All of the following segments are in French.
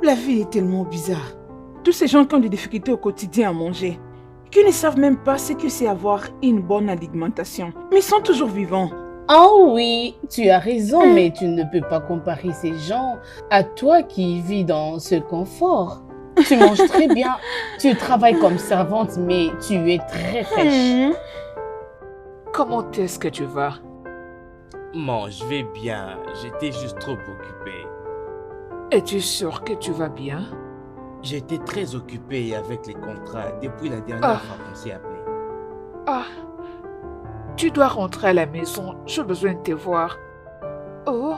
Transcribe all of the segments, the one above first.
La vie est tellement bizarre. Tous ces gens qui ont des difficultés au quotidien à manger, qui ne savent même pas ce que c'est avoir une bonne alimentation, mais ils sont toujours vivants. Oh oui, tu as raison, mais tu ne peux pas comparer ces gens à toi qui vis dans ce confort. Tu manges très bien, tu travailles comme servante, mais tu es très fraîche. Comment est-ce que tu vas? Maman, je vais bien. J'étais juste trop occupé. Es-tu sûr que tu vas bien? J'étais très occupé avec les contrats depuis la dernière fois qu'on s'est appelé. Ah, tu dois rentrer à la maison. J'ai besoin de te voir. Oh,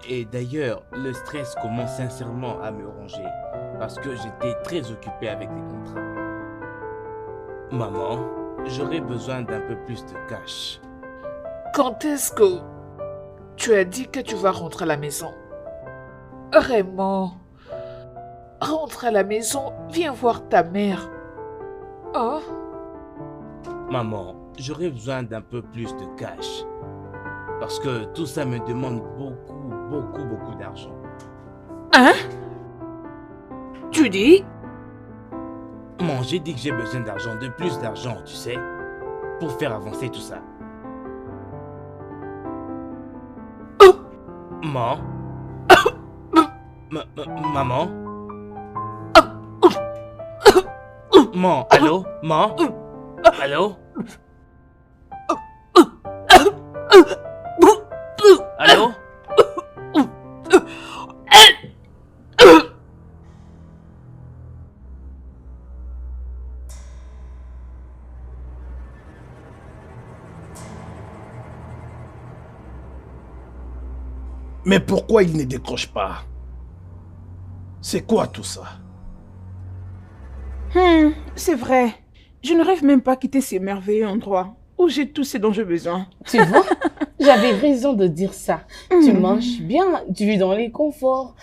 Et d'ailleurs, le stress commence sincèrement à me ronger parce que j'étais très occupé avec les contrats. Maman, j'aurais besoin d'un peu plus de cash. quand est-ce que tu as dit que tu vas rentrer à la maison? Raymond, rentre à la maison, viens voir ta mère. Oh, Maman, j'aurais besoin d'un peu plus de cash parce que tout ça me demande beaucoup d'argent. hein? Tu dis? Maman, j'ai dit que j'ai besoin d'argent, de plus d'argent, tu sais, pour faire avancer tout ça. Oh, Maman? Maman? Maman, allô? Maman? Allô? Allô? Mais pourquoi il ne décroche pas? C'est quoi tout ça? C'est vrai. Je ne rêve même pas quitter ces merveilleux endroits où j'ai tout ce dont j'ai besoin. Tu vois, j'avais raison de dire ça. Tu manges bien, tu vis dans les conforts,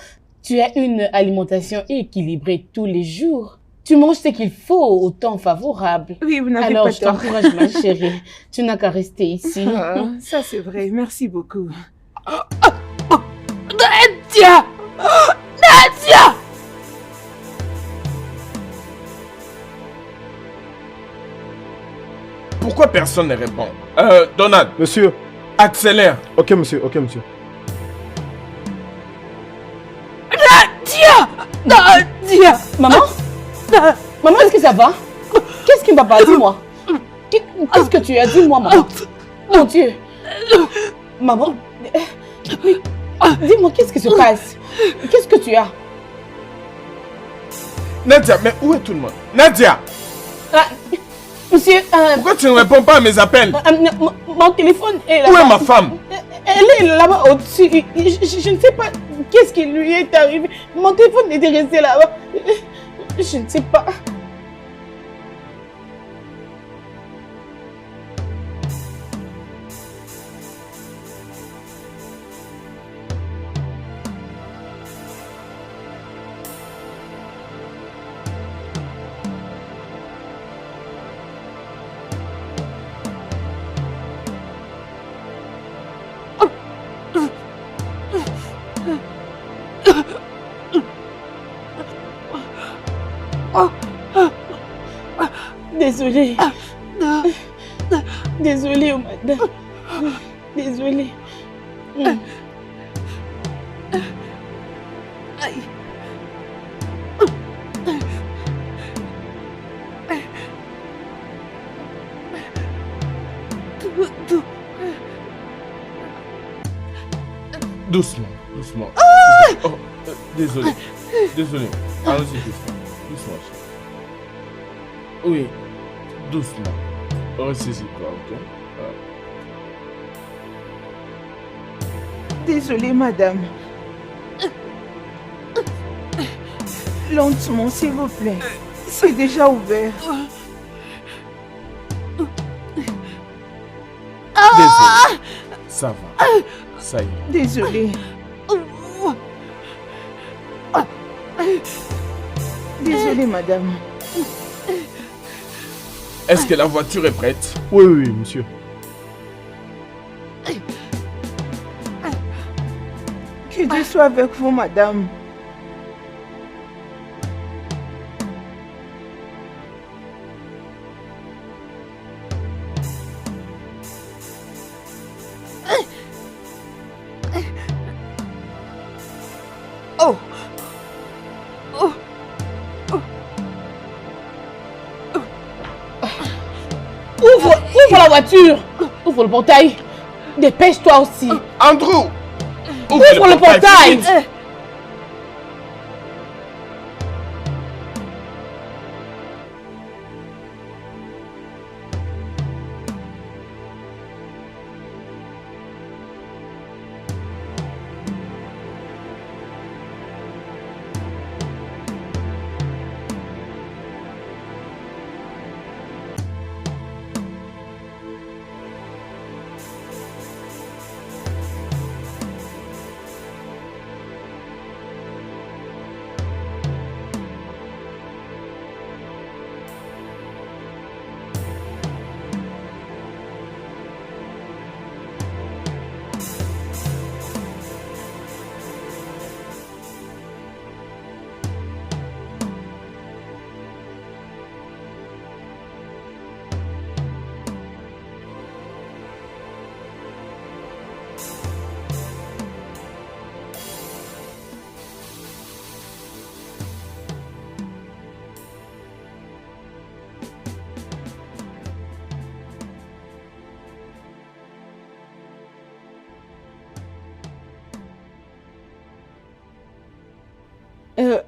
tu as une alimentation équilibrée tous les jours. Tu manges ce qu'il faut au temps favorable. Oui, vous n'avez Alors, pas je tort. t'encourage, ma chérie. Tu n'as qu'à rester ici. Ah, ça c'est vrai. Merci beaucoup. Nadia! Nadia! Pourquoi personne ne répond? Donald, Monsieur. accélère. Ok, monsieur. Ok, monsieur. Nadia! Nadia! Maman? Maman, est-ce que ça va? Qu'est-ce qui ne va pas? Dis-moi. Qu'est-ce que tu as? Dis-moi, maman. Mon Dieu. Maman, dis-moi, qu'est-ce qui se passe? Qu'est-ce que tu as? Nadia, mais où est tout le monde? Nadia, Ah, monsieur, pourquoi tu ne réponds pas à mes appels? mon téléphone est Où là-bas. est ma femme? Elle est là-bas au-dessus. Je ne sais pas qu'est-ce qui lui est arrivé. Mon téléphone était resté là-bas. Je ne sais pas. Désolée. Désolée, madame. Désolée. Doucement, doucement. Oh, désolé. Désolé. Allons-y doucement. Doucement. Oui, doucement. Ressaisis-toi, ok? Désolée, madame. Lentement, s'il vous plaît. C'est déjà ouvert. Désolé. Ça va. Ça y est. Désolée. Désolée, madame. Est-ce que la voiture est prête? Oui, oui, oui, monsieur. Que Dieu soit avec vous, madame. Ouvre la voiture. Ouvre le portail. Dépêche-toi aussi. Andrew! Ouvre le portail. vite.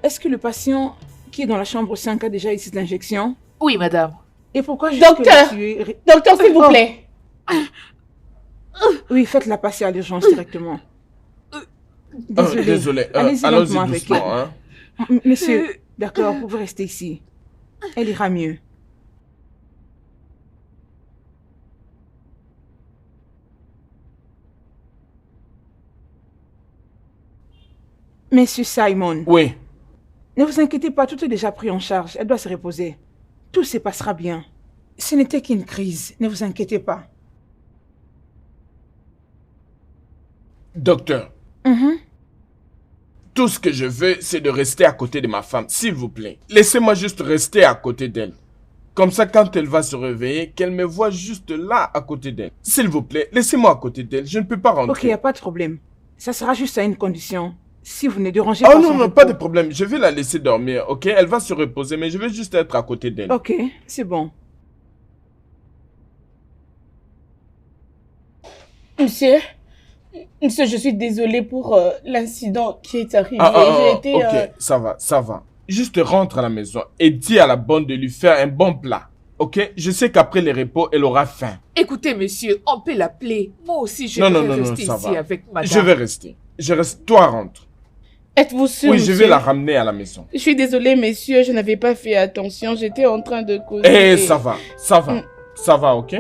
Est-ce que le patient qui est dans la chambre 5 a déjà eu cette injection? Oui, madame. Et pourquoi Docteur! Docteur, s'il vous plaît. Oui, faites-la passer à l'urgence directement. Désolé. Allez-y Allons-y lentement avec doucement. elle. Hein. Monsieur, d'accord, vous pouvez rester ici. Elle ira mieux. Monsieur Simon, Oui. ne vous inquiétez pas, tout est déjà pris en charge. Elle doit se reposer. Tout se passera bien. Ce n'était qu'une crise, ne vous inquiétez pas. Docteur, Mhm. tout ce que je veux, c'est de rester à côté de ma femme, s'il vous plaît. Laissez-moi juste rester à côté d'elle. Comme ça, quand elle va se réveiller, qu'elle me voit juste là, à côté d'elle. S'il vous plaît, laissez-moi à côté d'elle. Je ne peux pas rentrer. Ok, il n'y a pas de problème. Ça sera juste à une condition. Si vous ne dérangez Oh pas non, son non, repos. pas de problème. Je vais la laisser dormir, ok? Elle va se reposer, mais je veux juste être à côté d'elle. Ok, c'est bon. Monsieur, je suis désolée pour l'incident qui est arrivé. J'ai été... ok, ça va. Juste rentre à la maison et dis à la bonne de lui faire un bon plat, ok? Je sais qu'après les repos, elle aura faim. Écoutez, monsieur, on peut l'appeler. Moi aussi, je Non, vais non, non, rester ça ici va. avec madame. Je vais rester. Je reste. Toi, rentre. Êtes-vous sûr, Oui, je monsieur? vais la ramener à la maison. Je suis désolée, messieurs, je n'avais pas fait attention. J'étais en train de causer. Eh, et- ça va. Mm. Ça va, ok?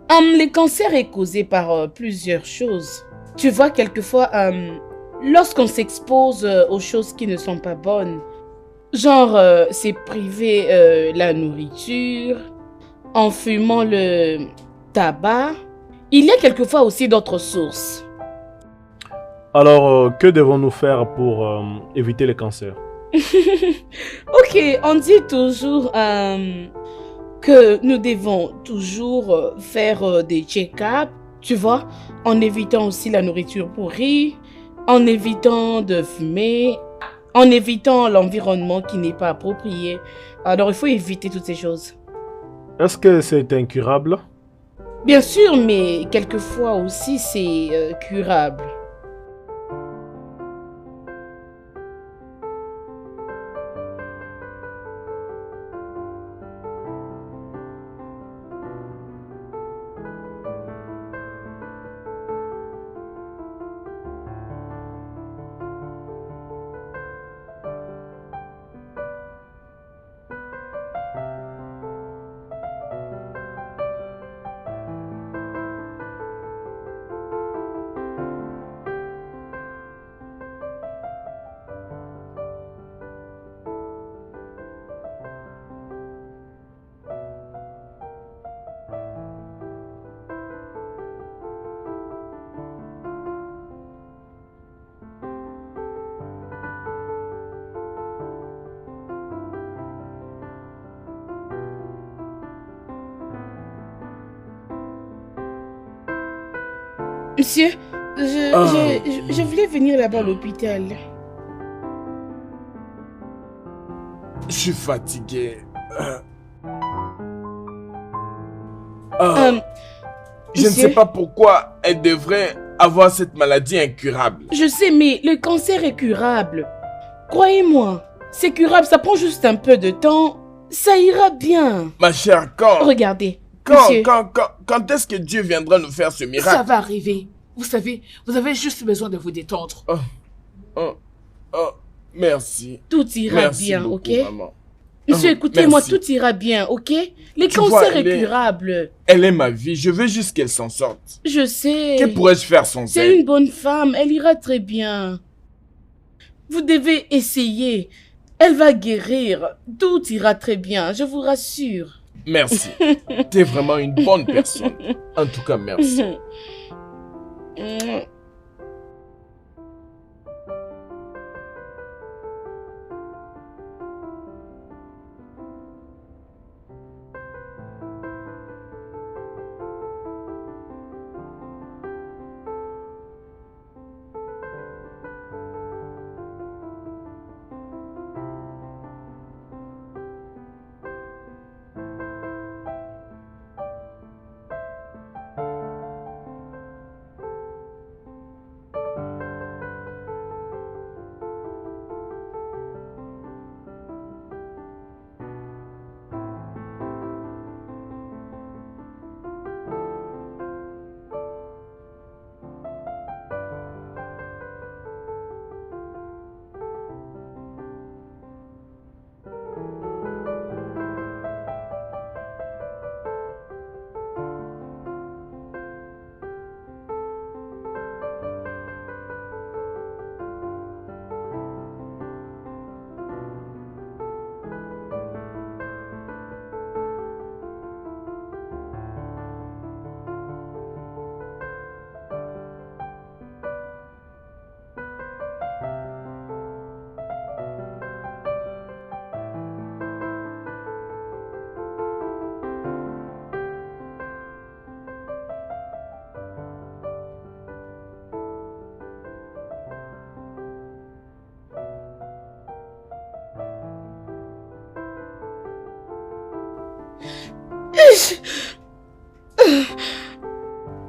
Le cancer est causé par plusieurs choses. Tu vois, quelquefois, lorsqu'on s'expose aux choses qui ne sont pas bonnes, genre, c'est priver la nourriture, en fumant le tabac, il y a quelquefois aussi d'autres sources. Alors, que devons-nous faire pour éviter le cancer? Ok, on dit toujours que nous devons toujours faire des check-ups, tu vois, en évitant aussi la nourriture pourrie, en évitant de fumer, en évitant l'environnement qui n'est pas approprié. Alors, il faut éviter toutes ces choses. Est-ce que c'est incurable? Bien sûr, mais quelquefois aussi, c'est curable. Monsieur, je voulais venir là-bas à l'hôpital. Je suis fatigué. Je ne monsieur? sais pas pourquoi elle devrait avoir cette maladie incurable. Je sais, mais le cancer est curable. Croyez-moi, c'est curable, ça prend juste un peu de temps. Ça ira bien. Ma chère, quand Regardez, monsieur. quand est-ce que Dieu viendra nous faire ce Ça miracle? va arriver. Vous savez, vous avez juste besoin de vous détendre. Merci. Tout ira Merci bien, beaucoup, ok? maman. Monsieur, écoutez-moi, merci. tout ira bien, ok? Le Tu cancer vois, est elle est- curable. Elle est ma vie, je veux juste qu'elle s'en sorte. Je sais. Que pourrais-je faire sans C'est elle? une bonne femme, elle ira très bien. Vous devez essayer. Elle va guérir. Tout ira très bien, je vous rassure. Merci. T'es vraiment une bonne personne. En tout cas, merci.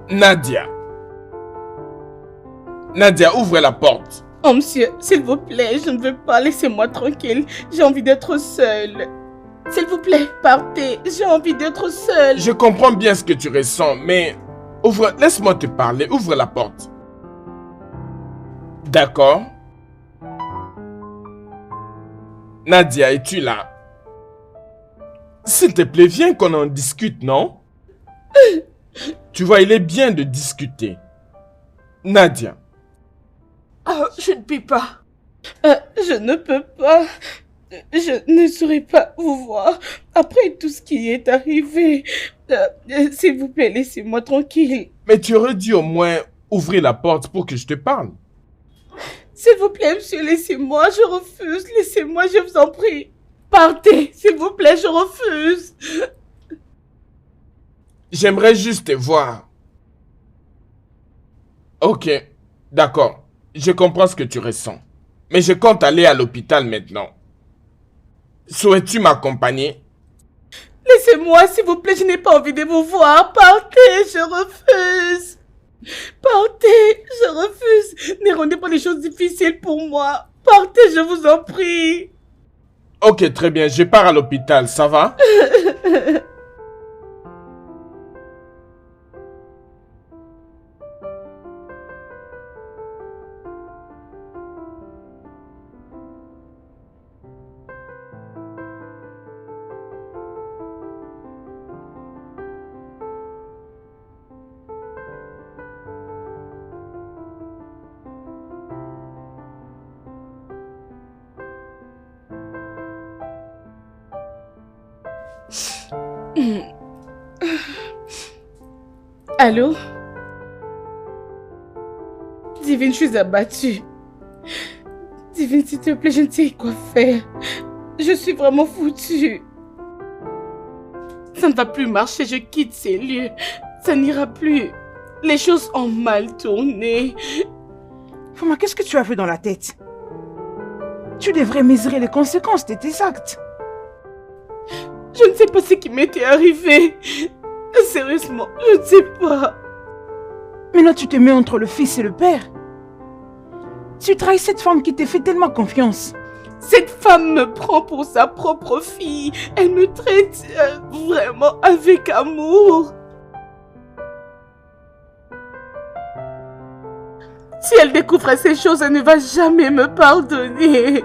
Nadia. Nadia, ouvre la porte. Oh monsieur, s'il vous plaît, je ne veux pas, laissez-moi tranquille. J'ai envie d'être seule. S'il vous plaît, partez, j'ai envie d'être seule. Je comprends bien ce que tu ressens, mais laisse-moi te parler, ouvre la porte. D'accord? Nadia, es-tu là? S'il te plaît, viens qu'on en discute, non? Tu vois, il est bien de discuter. Nadia. Oh, je ne puis pas. Je ne peux pas. Je ne saurais pas vous voir après tout ce qui est arrivé. S'il vous plaît, laissez-moi tranquille. Mais tu aurais dû au moins ouvrir la porte pour que je te parle. S'il vous plaît, monsieur, laissez-moi, je refuse. Laissez-moi, je vous en prie. Partez, s'il vous plaît, je refuse. J'aimerais juste te voir. Ok, d'accord. Je comprends ce que tu ressens. Mais je compte aller à l'hôpital maintenant. Souhaites-tu m'accompagner? Laissez-moi, s'il vous plaît, je n'ai pas envie de vous voir. Partez, je refuse. Partez, je refuse. Ne rendez pas les choses difficiles pour moi. Partez, je vous en prie. Ok, très bien. Je pars à l'hôpital. Ça va? Allô? Divine, je suis abattue. Divine, s'il te plaît, je ne sais quoi faire. Je suis vraiment foutue. Ça ne va plus marcher, je quitte ces lieux. Ça n'ira plus. Les choses ont mal tourné. Fama, qu'est-ce que tu as fait dans la tête? Tu devrais mesurer les conséquences de tes actes. Je ne sais pas ce qui m'était arrivé. Sérieusement, je ne sais pas. Maintenant, tu te mets entre le fils et le père. Tu trahis cette femme qui te fait tellement confiance. Cette femme me prend pour sa propre fille. Elle me traite vraiment avec amour. Si elle découvre ces choses, elle ne va jamais me pardonner.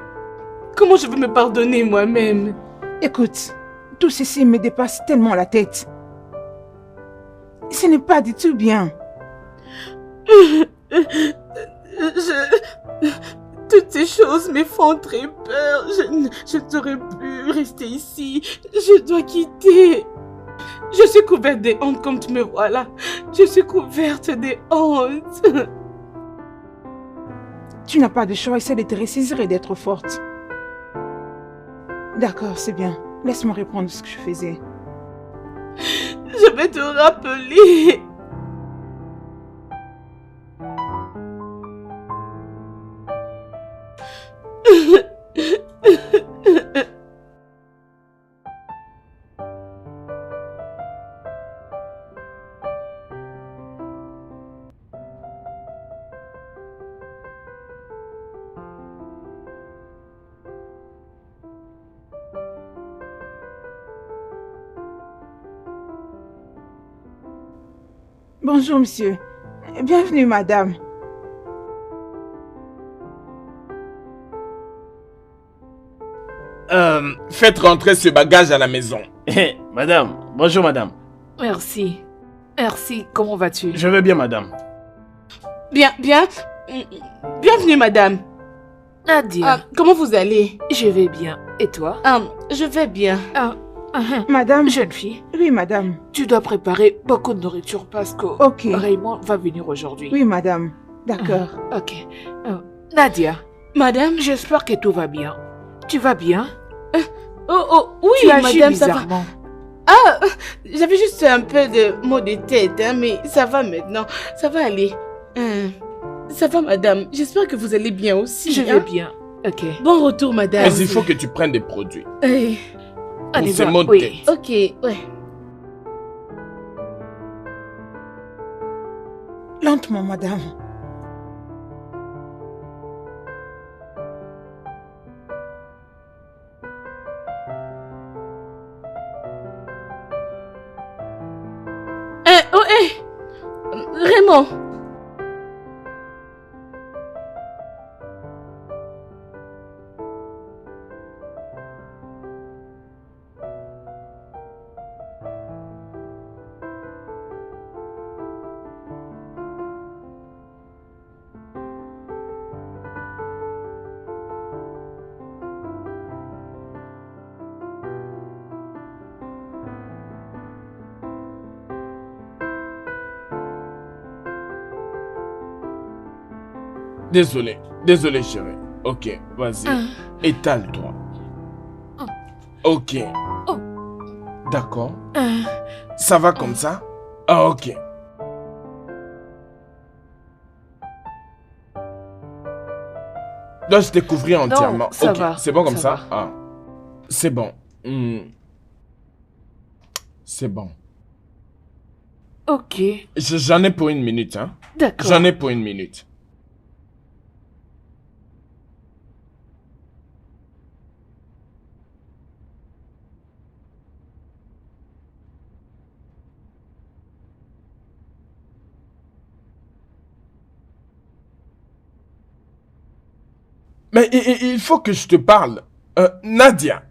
Comment je vais me pardonner moi-même? Écoute, tout ceci me dépasse tellement la tête. Ce n'est pas du tout bien. Toutes ces choses me font très peur. Je ne saurais plus rester ici. Je dois quitter. Je suis couverte de honte comme tu me vois là. Je suis couverte de honte. Tu n'as pas de choix, essaie de te ressaisir et d'être forte. D'accord, c'est bien. Laisse-moi répondre ce que je faisais. Je vais te rappeler. Bonjour, monsieur. Bienvenue, madame. Faites rentrer ce bagage à la maison. Madame, bonjour madame. Merci. Merci, comment vas-tu? Je vais bien madame. Bien. Bienvenue, madame. Nadia, Comment vous allez? je vais bien. Et toi? Je vais bien. Madame. Jeune fille, Oui, madame. tu dois préparer beaucoup de nourriture parce que Ok. Raymond va venir aujourd'hui. Oui, madame. D'accord. Ok. Nadia, Madame? j'espère que tout va bien. Tu vas bien? Oh, oui, Tu agis madame, ça va. bizarrement. J'avais juste un peu de maux de tête, mais ça va maintenant. Ça va aller. Ça va, madame. J'espère que vous allez bien aussi. Je vais bien. Ok. Bon retour, madame. Mais il faut que tu prennes des produits. On y ces va. maux de Oui. tête. Ok, ouais. Lentement, madame. Raymond. Désolé chérie. Ok, vas-y. Étale-toi. Ok. D'accord. Ça va comme ça? Ah, ok. Dois-je te couvrir entièrement? ça Ok, va, c'est bon comme ça ça? Ah, c'est bon. C'est bon. Ok. J'en ai pour une minute, hein? D'accord. J'en ai pour une minute. Mais il faut que je te parle. Nadia.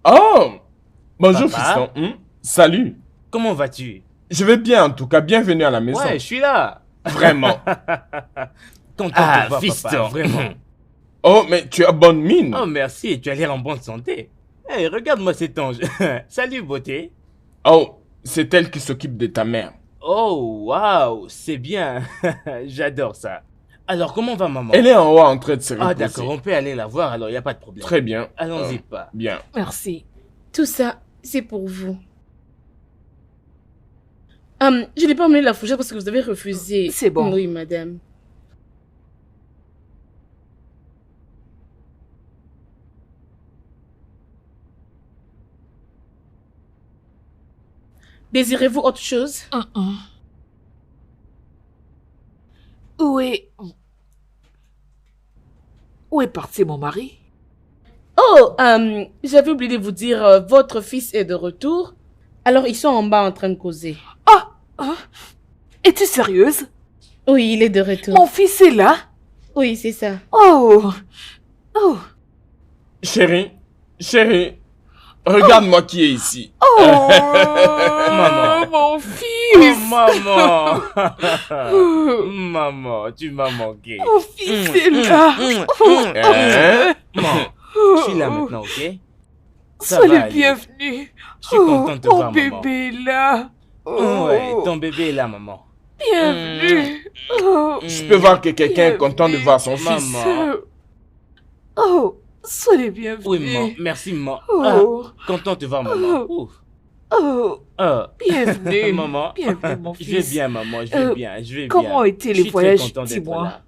Oh! Bonjour, Papa? fiston. Salut. Comment vas-tu? Je vais bien, en tout cas. Bienvenue à la maison. Ouais, je suis là. Vraiment. Content Ah, de te voir, fiston. papa, vraiment. Oh, mais tu as bonne mine. Oh, merci, tu as l'air en bonne santé. Hey, regarde-moi cet ange. Salut, beauté. Oh, c'est elle qui s'occupe de ta mère. Oh, waouh, c'est bien. J'adore ça. Alors, comment va maman? Elle est en haut en train de se reposer. Ah, d'accord, on peut aller la voir, alors il n'y a pas de problème. Très bien. Allons-y, pas. Bien. Merci. Tout ça, c'est pour vous. Je n'ai pas amené la fourchette parce que vous avez refusé. C'est bon. Oui, madame. Désirez-vous autre chose? Où est... Où est parti mon mari? Oh, j'avais oublié de vous dire, votre fils est de retour. Alors, ils sont en bas en train de causer. Es-tu sérieuse? Oui, il est de retour. Mon fils est là? Oui, c'est ça. Oh! Chérie, regarde-moi qui est ici. Oh! Maman. Mon Oh, fils! maman. Maman, tu m'as manqué. Mon fils est là! Hein? Maman, je suis là maintenant, ok? Ça Sois va le aller. bienvenu. Je suis content de te mon voir, maman. bébé est là. Ouais, ton bébé est là, maman. Bienvenue. Oh, Je peux voir que quelqu'un est content de voir son fils. Maman. oh, sois les bienvenus. Oui, maman. Merci, maman. Oh, Content de te voir, maman. Ouf. oh, bienvenue. Maman. Bienvenue, mon Je fils. vais bien, maman. Je vais bien. Je vais bien. Comment étaient Je les suis voyages, très content d'être dis-moi? là.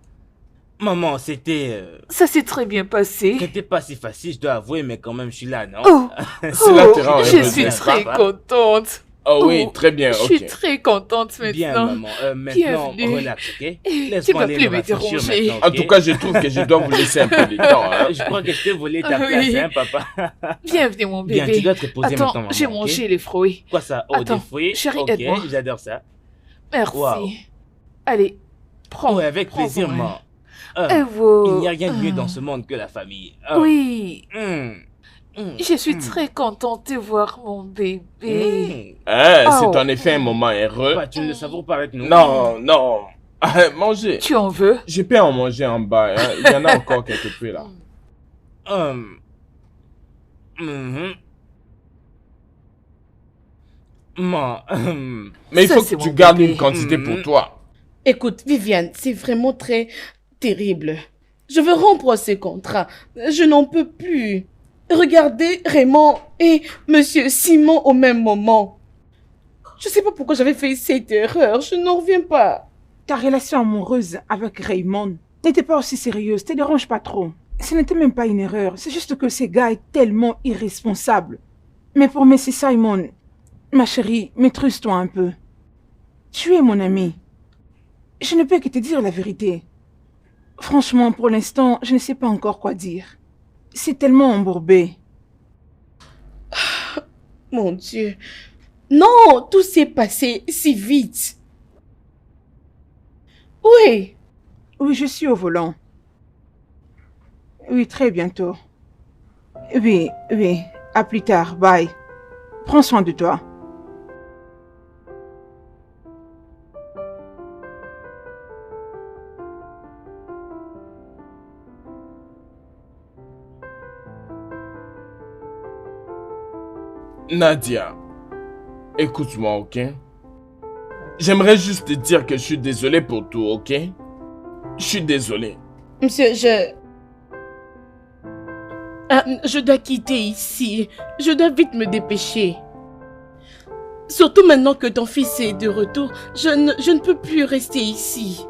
Maman, c'était Ça s'est très bien passé. pas si facile, je dois avouer, mais quand même, je suis là, non? Oh, Cela te rend je heureuse, suis n'est-ce très pas? contente. Oh oui, Oh, très bien, Je suis ok. très contente Bien, maintenant. maman. Maintenant, Bienvenue. relax, ok? Tu Laisse-moi vas aller plus me me rafraîchir déranger. maintenant, En ok? tout cas, je trouve que je dois vous laisser un peu de temps. Hein. Je crois que je t'ai volé ta Ah place, oui. hein, papa? Bienvenue, mon Bien, bébé. tu dois te reposer Attends, maintenant, maman, j'ai ok? mangé les fruits. Quoi ça? Oh, Attends, des fruits? chérie, Ok, aide-moi. j'adore ça. Merci. Wow. Allez, prends. Ouais, avec prends plaisir, ton maman. main. Et Il n'y a rien de mieux dans ce monde que la famille. Oui, Mm. je suis très contente de voir mon bébé. Hein, Oh. c'est en effet un moment heureux. Bah, tu ne le savoures pas avec nous? Non, non. Mangez. Tu en veux? Je peux en manger en bas. Hein. Il y en a encore quelques peu là. Mhm. Ma, Mais il Ça, faut que c'est tu mon gardes bébé. une quantité pour toi. Écoute, Viviane, c'est vraiment très terrible. Je veux rompre ces contrats. Je n'en peux plus. Regardez Raymond et Monsieur Simon au même moment. Je sais pas pourquoi j'avais fait cette erreur. Je n'en reviens pas. Ta relation amoureuse avec Raymond n'était pas aussi sérieuse, te dérange pas trop. Ce n'était même pas une erreur, c'est juste que ce gars est tellement irresponsable. Mais pour Messi Simon, ma chérie, maîtrise-toi un peu. Tu es mon ami. Je ne peux que te dire la vérité. Franchement, pour l'instant, je ne sais pas encore quoi dire. C'est tellement embourbé. Mon Dieu. Non, tout s'est passé si vite. Oui. Oui, je suis au volant. Oui, très bientôt. Oui, oui. À plus tard. Bye. Prends soin de toi. Nadia, écoute-moi, ok? J'aimerais juste te dire que je suis désolé pour tout, ok? Je suis désolé. Monsieur, je dois quitter ici. Je dois vite me dépêcher. Surtout maintenant que ton fils est de retour, je ne peux plus rester ici.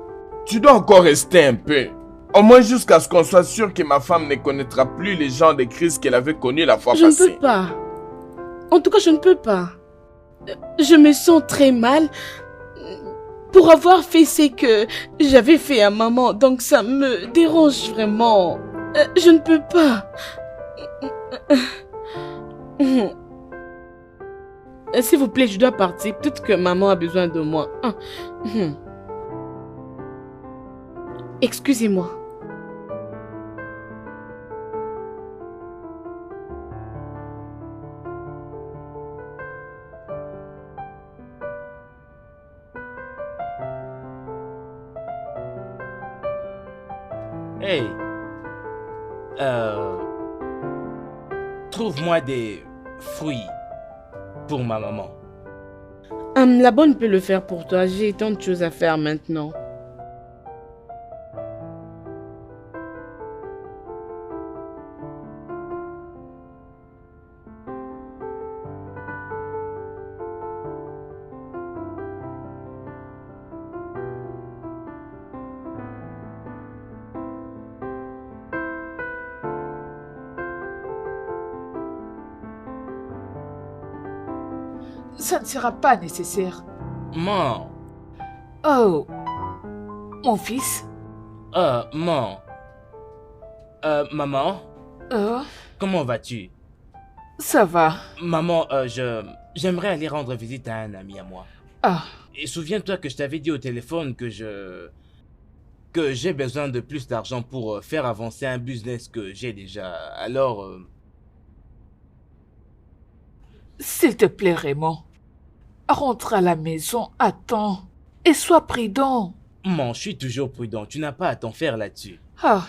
Tu dois encore rester un peu. Au moins jusqu'à ce qu'on soit sûr que ma femme ne connaîtra plus les genres de crises qu'elle avait connues la fois Je ne passée. peux pas. En tout cas, je ne peux pas. Je me sens très mal pour avoir fait ce que j'avais fait à maman. Donc ça me dérange vraiment. Je ne peux pas. S'il vous plaît, je dois partir. Peut-être que maman a besoin de moi. Excusez-moi. hey, trouve-moi des fruits pour ma maman. La bonne peut le faire pour toi. J'ai tant de choses à faire maintenant. ça ne sera pas nécessaire. Maman. Oh, mon fils. Maman. Maman, Oh, comment vas-tu? ça va. Maman, j'aimerais aller rendre visite à un ami à moi. Ah, Et souviens-toi que je t'avais dit au téléphone que j'ai besoin de plus d'argent pour faire avancer un business que j'ai déjà. Alors, s'il te plaît, Raymond. Rentre à la maison à temps et sois prudent. maman, je suis toujours prudent. Tu n'as pas à t'en faire là-dessus. Ah.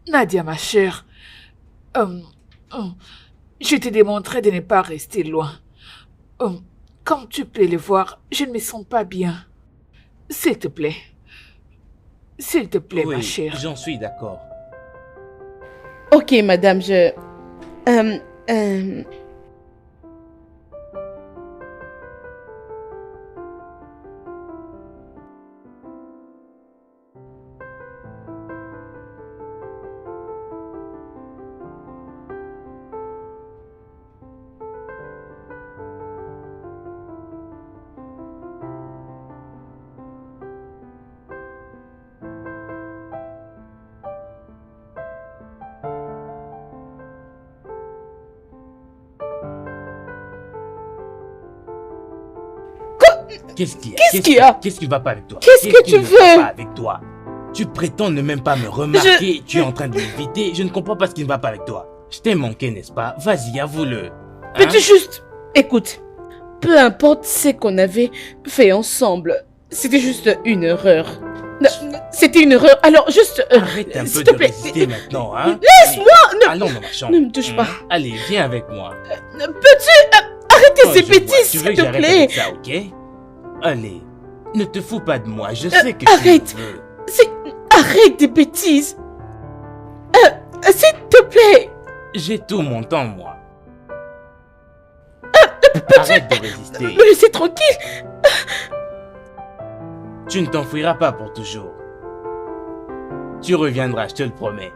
Nadia, ma chère, je t'ai démontré de ne pas rester loin. Comme tu peux le voir, je ne me sens pas bien. S'il te plaît. S'il te plaît, ma Oui, chère. j'en suis d'accord. Ok, madame, Qu'est-ce qu'il y a? Qu'est-ce qu'il y a? Qu'est-ce qui va pas avec toi? Qu'est-ce que qui tu ne va veux? pas avec toi? Tu prétends ne même pas me remarquer, tu es en train de m'éviter, je ne comprends pas ce qui ne va pas avec toi. Je t'ai manqué, n'est-ce pas? Vas-y, avoue-le. Hein? Peux-tu juste... Écoute, peu importe ce qu'on avait fait ensemble, c'était juste une erreur. C'était une erreur, alors juste... Arrête un peu s'il te de plaît. résister maintenant, hein? Laisse-moi! Allons dans ma chambre. Ne me touche pas. Allez, viens avec moi. Peux-tu arrêter Oh, ces je vois. bêtises, Tu veux s'il que te j'arrête plaît? avec ça, ok? Allez, ne te fous pas de moi, je sais que arrête. tu veux. Arrête des bêtises. S'il te plaît. J'ai tout mon temps, moi. Arrête de résister. Me laissez tranquille. Tu ne t'enfuiras pas pour toujours. Tu reviendras, je te le promets.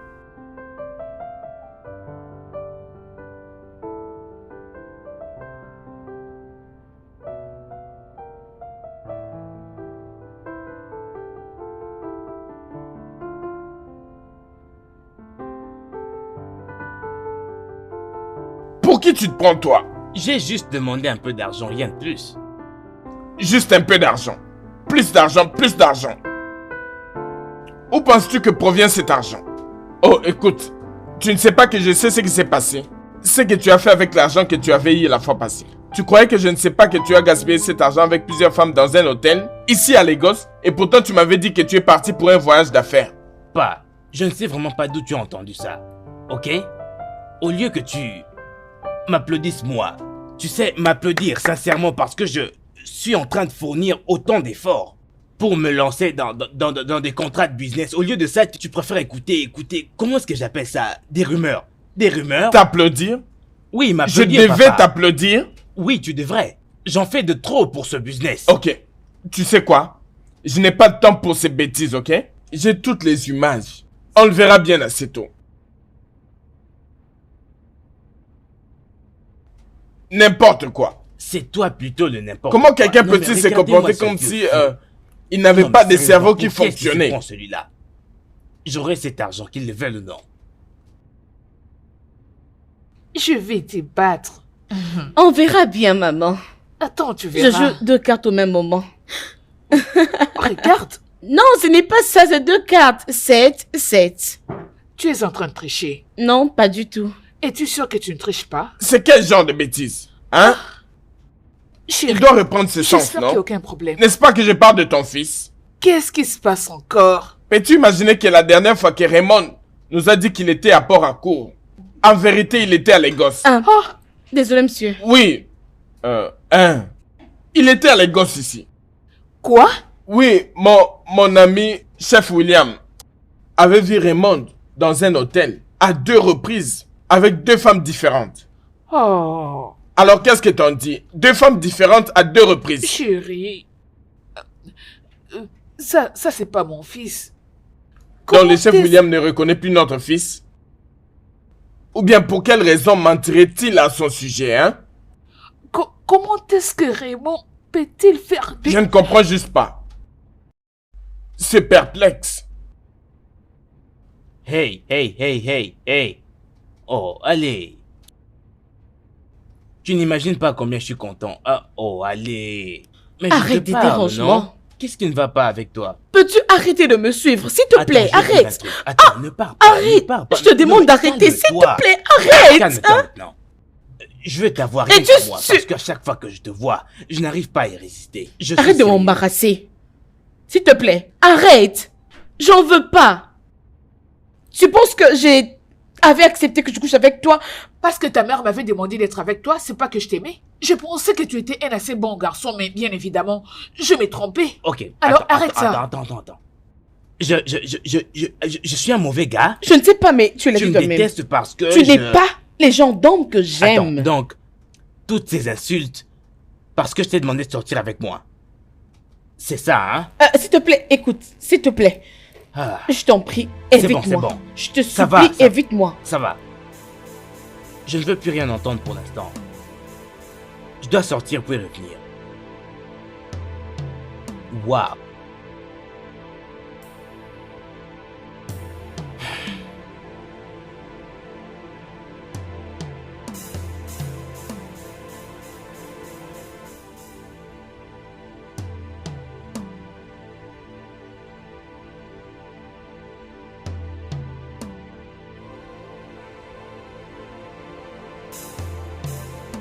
Pour qui tu te prends, toi? J'ai juste demandé un peu d'argent, rien de plus. Juste un peu d'argent. Plus d'argent, plus d'argent. Où penses-tu que provient cet argent? Oh, écoute, tu ne sais pas que je sais ce qui s'est passé. Ce que tu as fait avec l'argent que tu avais eu la fois passée. Tu croyais que je ne sais pas que tu as gaspillé cet argent avec plusieurs femmes dans un hôtel, ici à Lagos, et pourtant tu m'avais dit que tu es parti pour un voyage d'affaires. Pas, je ne sais vraiment pas d'où tu as entendu ça. Ok? Au lieu que tu m'applaudisses moi, tu sais, m'applaudir sincèrement parce que je suis en train de fournir autant d'efforts pour me lancer dans des contrats de business. Au lieu de ça, tu préfères écouter, comment est-ce que j'appelle ça? Des rumeurs. Des rumeurs? T'applaudir? Oui, Je m'applaudir, devais papa. t'applaudir? Oui, tu devrais. J'en fais de trop pour ce business. Ok, tu sais quoi? Je n'ai pas de temps pour ces bêtises, ok? J'ai toutes les images. On le verra bien assez tôt. N'importe quoi. C'est toi plutôt le n'importe Comment quoi. quelqu'un Non, mais peut-il se regardez-moi comporter ce comme vieux si fou. il n'avait Non, pas mais de cerveau sérieusement, qui pour qu'est-ce qu'il se fonctionnait? prend, celui-là? J'aurai cet argent, qu'il le veuille ou non. Je vais te battre. On verra bien, maman. Attends, tu Je verras. joue 2 cartes au même moment. Regarde, Non, ce n'est pas ça, c'est 2 cartes. 7, 7. tu es en train de tricher. Non, pas du tout. Es-tu sûr que tu ne triches pas? C'est quel genre de bêtises? Hein? Chérie, Il doit reprendre ses sens, j'espère qu'il n'y a non? aucun problème. N'est-ce pas que je parle de ton fils? Qu'est-ce qui se passe encore? Peux-tu imaginer que la dernière fois que Raymond nous a dit qu'il était à Port-Harcourt, en vérité, il était à Lagos? Ah, Oh, désolé, monsieur. Oui. Il était à Lagos ici. quoi? Oui, mon ami, chef William, avait vu Raymond dans un hôtel à 2 reprises avec 2 femmes différentes. Oh, Alors qu'est-ce que t'en dis? 2 femmes différentes à 2 reprises. chérie. Ça c'est pas mon fils. Donc le chef t'es- William ne reconnaît plus notre fils. Ou bien pour quelle raison mentirait-il à son sujet, hein? Comment est-ce que Raymond peut-il faire des... Je ne comprends juste pas. C'est perplexe. Hey, hey, hey, hey, hey. Oh, allez. Tu n'imagines pas combien je suis content. Ah, oh, allez. Mais je Arrête te tes parle, dérangements. non? Qu'est-ce qui ne va pas avec toi? Peux-tu arrêter de me suivre, s'il te plaît? Attends, je vais te dire un Arrête. truc. Attends, ne pars pas. Arrête. Ne pars pas. Je te Non, demande mais d'arrêter, s'il calme-toi. te plaît. Arrête. Calme-toi Hein? maintenant. Je veux t'avoir Et rien tu que moi, su- parce qu'à chaque fois que je te vois, je n'arrive pas à y résister. Je suis Arrête de sérieux. m'embarrasser. S'il te plaît, arrête. J'en veux pas. Tu penses que avais accepté que je couche avec toi? Parce que ta mère m'avait demandé d'être avec toi, c'est pas que je t'aimais. Je pensais que tu étais un assez bon garçon, mais bien évidemment, je m'ai trompé. Ok. Alors, attends, arrête ça. Attends. Je suis un mauvais gars. Je ne sais pas, mais tu l'as Tu dit me toi-même. détestes parce que Tu n'es pas les gens d'homme que Attends, j'aime. donc, toutes ces insultes, parce que je t'ai demandé de sortir avec moi. C'est ça, hein? S'il te plaît, écoute, s'il te plaît. Ah, Je t'en prie, C'est bon, évite-moi. c'est bon. Je te Ça va, supplie, ça- évite-moi. ça va. Je ne veux plus rien entendre pour l'instant. Je dois sortir pour y revenir. Waouh.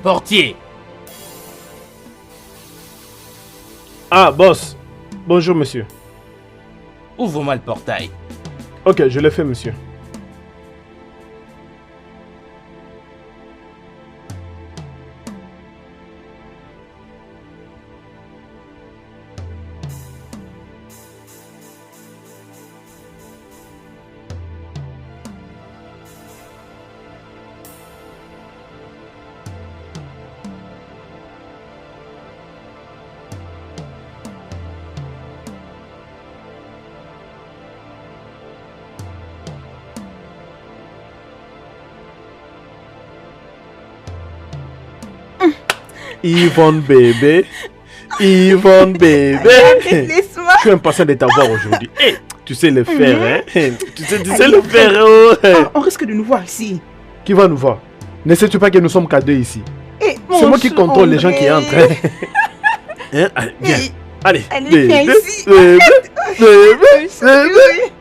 Portier. Ah, boss. Bonjour, monsieur. Ouvre-moi le portail. Ok, je l'ai fait, monsieur. Yvonne bébé. Yvonne bébé. Laisse-moi. Je suis impatient de t'avoir aujourd'hui. Eh, tu sais le faire, hein? Tu sais Allez, le faire, oh. Ah, on risque de nous voir ici. Qui va nous voir? Ne sais-tu pas que nous sommes qu'à deux ici? Eh, C'est mon moi qui contrôle les gens qui entrent. Hein? Allez, viens. Eh, Allez, allez, viens ici. bébé, bébé, bébé.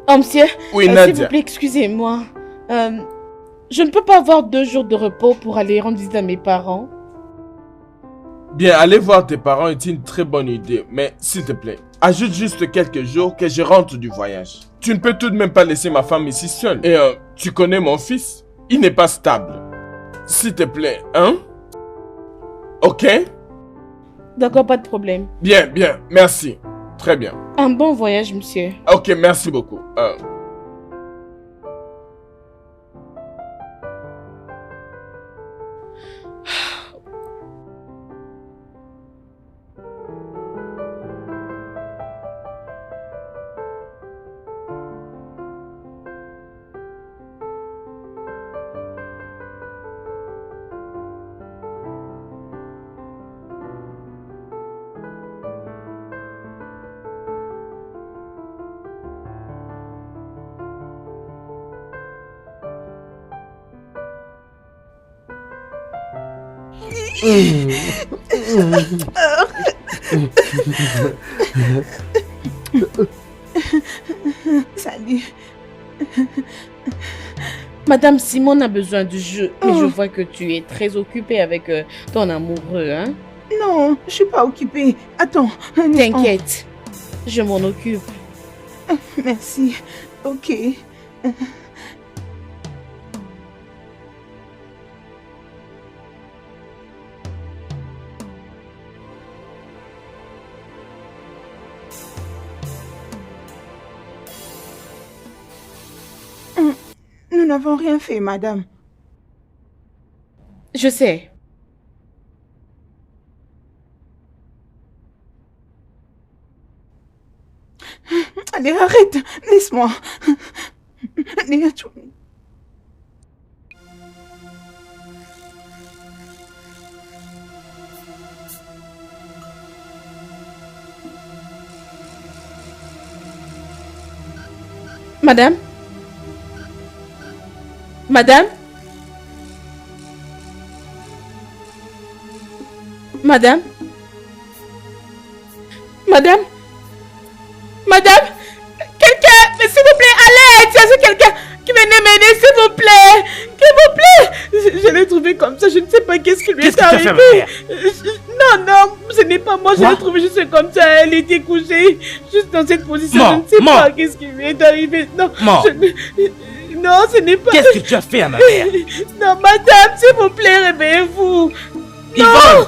Oh, monsieur, Oui, s'il Nadia. vous plaît, excusez-moi. Je ne peux pas avoir 2 jours de repos pour aller rendre visite à mes parents. Bien, aller voir tes parents est une très bonne idée, mais s'il te plaît, ajoute juste quelques jours que je rentre du voyage. Tu ne peux tout de même pas laisser ma femme ici seule. Et tu connais mon fils? Il n'est pas stable. S'il te plaît, hein? Ok? D'accord, pas de problème. Bien, bien, merci. Très bien. Un bon voyage, monsieur. Ok, merci beaucoup. Salut. Madame Simone a besoin du jeu, mais Oh. je vois que tu es très occupée avec ton amoureux, hein? Non, je suis pas occupée. Attends. T'inquiète, je m'en occupe. Oh, merci. Ok. n'avons rien fait, madame. Je sais. Allez, arrête. Laisse-moi. Allez, Madame? Madame? Madame? Madame? Madame? Quelqu'un, mais s'il vous plaît, allez, c'est quelqu'un qui venait m'aider, s'il vous plaît. S'il vous plaît. Je l'ai trouvé comme ça, je ne sais pas qu'est-ce qui lui est arrivé. Non, ce n'est pas moi, je l'ai trouvé juste comme ça, elle était couchée, juste dans cette position, je ne sais pas qu'est-ce qui lui est arrivé. Non, non, ce n'est pas... Qu'est-ce que tu as fait à ma mère? Non, madame, s'il vous plaît, réveillez-vous. Yvonne,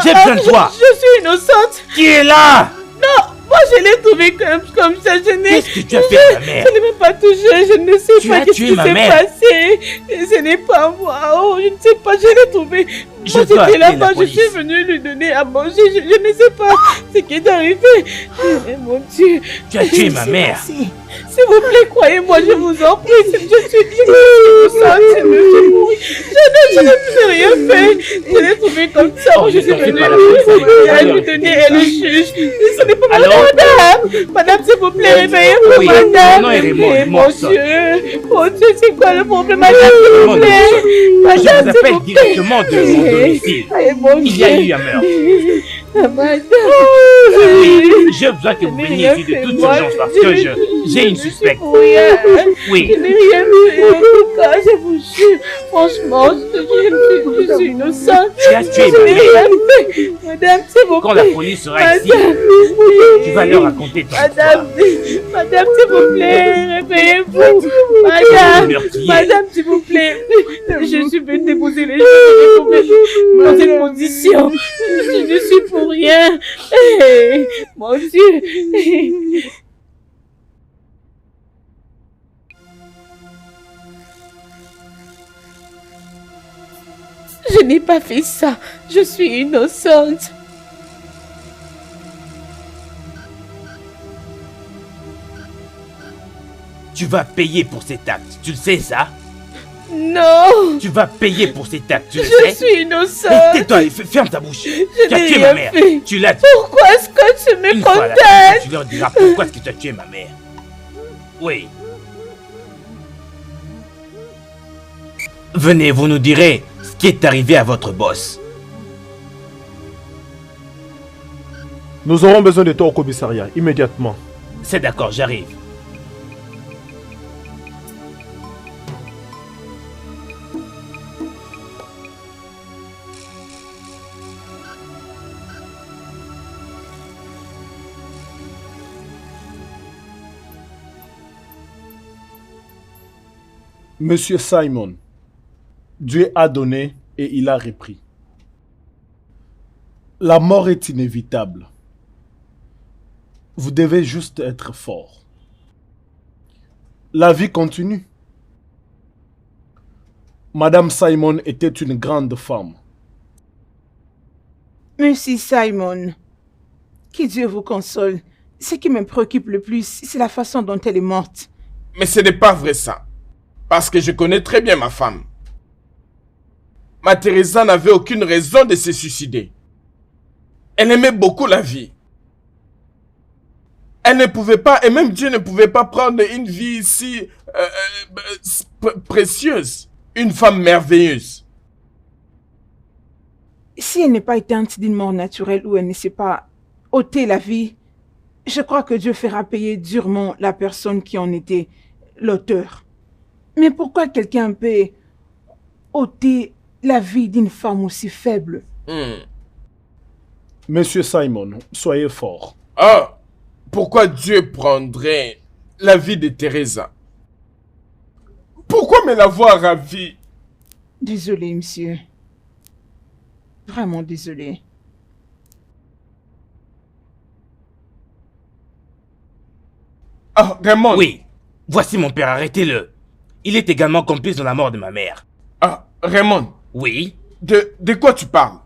j'ai besoin de toi. Je suis innocente. Qui est là? Non, moi je l'ai trouvé comme ça, je n'ai... Qu'est-ce que tu as fait à ma mère? Je ne l'ai même pas touché, je ne sais Tu pas as qu'est-ce tué qui ma s'est mère. passé. Et ce n'est pas moi, oh, je ne sais pas, je l'ai trouvé. Moi dois j'étais appeler la là-bas, je police. suis venue lui donner à manger, je ne sais pas ce qui est arrivé. Mon Dieu. Tu as tué ma mère. S'il vous plaît, croyez-moi, je vous en prie, je suis innocente, je n'ai plus rien fait. Je l'ai trouvé comme ça, moi je suis venue lui donner et le juge. Ce n'est pas madame. Madame, s'il vous plaît, réveillez-vous, Oui, madame. mon nom est Raymond, Eh, mon mon Dieu, c'est quoi le problème, madame, s'il vous plaît? Je Madame, vous s'il appelle vous plaît. directement de mon domicile. Eh, mon Il y a Dieu. eu un meurtre. Madame. Oui, j'ai besoin que vous veniez ici de toute urgence parce que j'ai une suspecte. Oui. Je n'ai rien fait, en tout cas, je vous jure. Franchement, je suis innocente. Tu as tué Je ma n'ai mère. rien fait. Madame, s'il vous Quand plaît. la police sera ici, Madame, tu vas leur raconter ton Madame, histoire. madame, s'il vous plaît, réveillez-vous. Madame, Meurtrier. madame, s'il vous plaît. Je suis venue déposer les choses dans cette position. Je ne suis pour rien. Mon Dieu. Je n'ai pas fait ça. Je suis innocente. Tu vas payer pour cet acte. Tu le sais, ça? Non. Tu vas payer pour cet acte. Tu le Je sais? suis innocente. Tais-toi et ferme ta bouche. Je Tu as n'ai tué ma rien mère. fait. Tu l'as tué. Pourquoi est-ce que tu me Une fois à la fin, condamnes? tu leur diras pourquoi est-ce que tu as tué ma mère. Oui. Venez, vous nous direz ce qui est arrivé à votre boss. Nous aurons besoin de toi au commissariat, immédiatement. C'est d'accord, j'arrive. Monsieur Simon, Dieu a donné et il a repris. La mort est inévitable. Vous devez juste être fort. La vie continue. Madame Simon était une grande femme. Merci, Simon. Que Dieu vous console. Ce qui me préoccupe le plus, c'est la façon dont elle est morte. Mais ce n'est pas vrai ça. Parce que je connais très bien ma femme. Ma Teresa n'avait aucune raison de se suicider. Elle aimait beaucoup la vie. Elle ne pouvait pas, et même Dieu ne pouvait pas prendre une vie si précieuse. Une femme merveilleuse. Si elle n'est pas éteinte d'une mort naturelle ou elle ne s'est pas ôté la vie, je crois que Dieu fera payer durement la personne qui en était l'auteur. Mais pourquoi quelqu'un peut ôter la vie d'une femme aussi faible? Monsieur Simon, soyez fort. Ah, pourquoi Dieu prendrait la vie de Teresa? Pourquoi me l'avoir ravie? Désolé, monsieur. Vraiment désolé. Ah, Raymond. Oui, voici mon père, arrêtez-le. Il est également complice dans la mort de ma mère. Ah, Raymond, Oui. de quoi tu parles?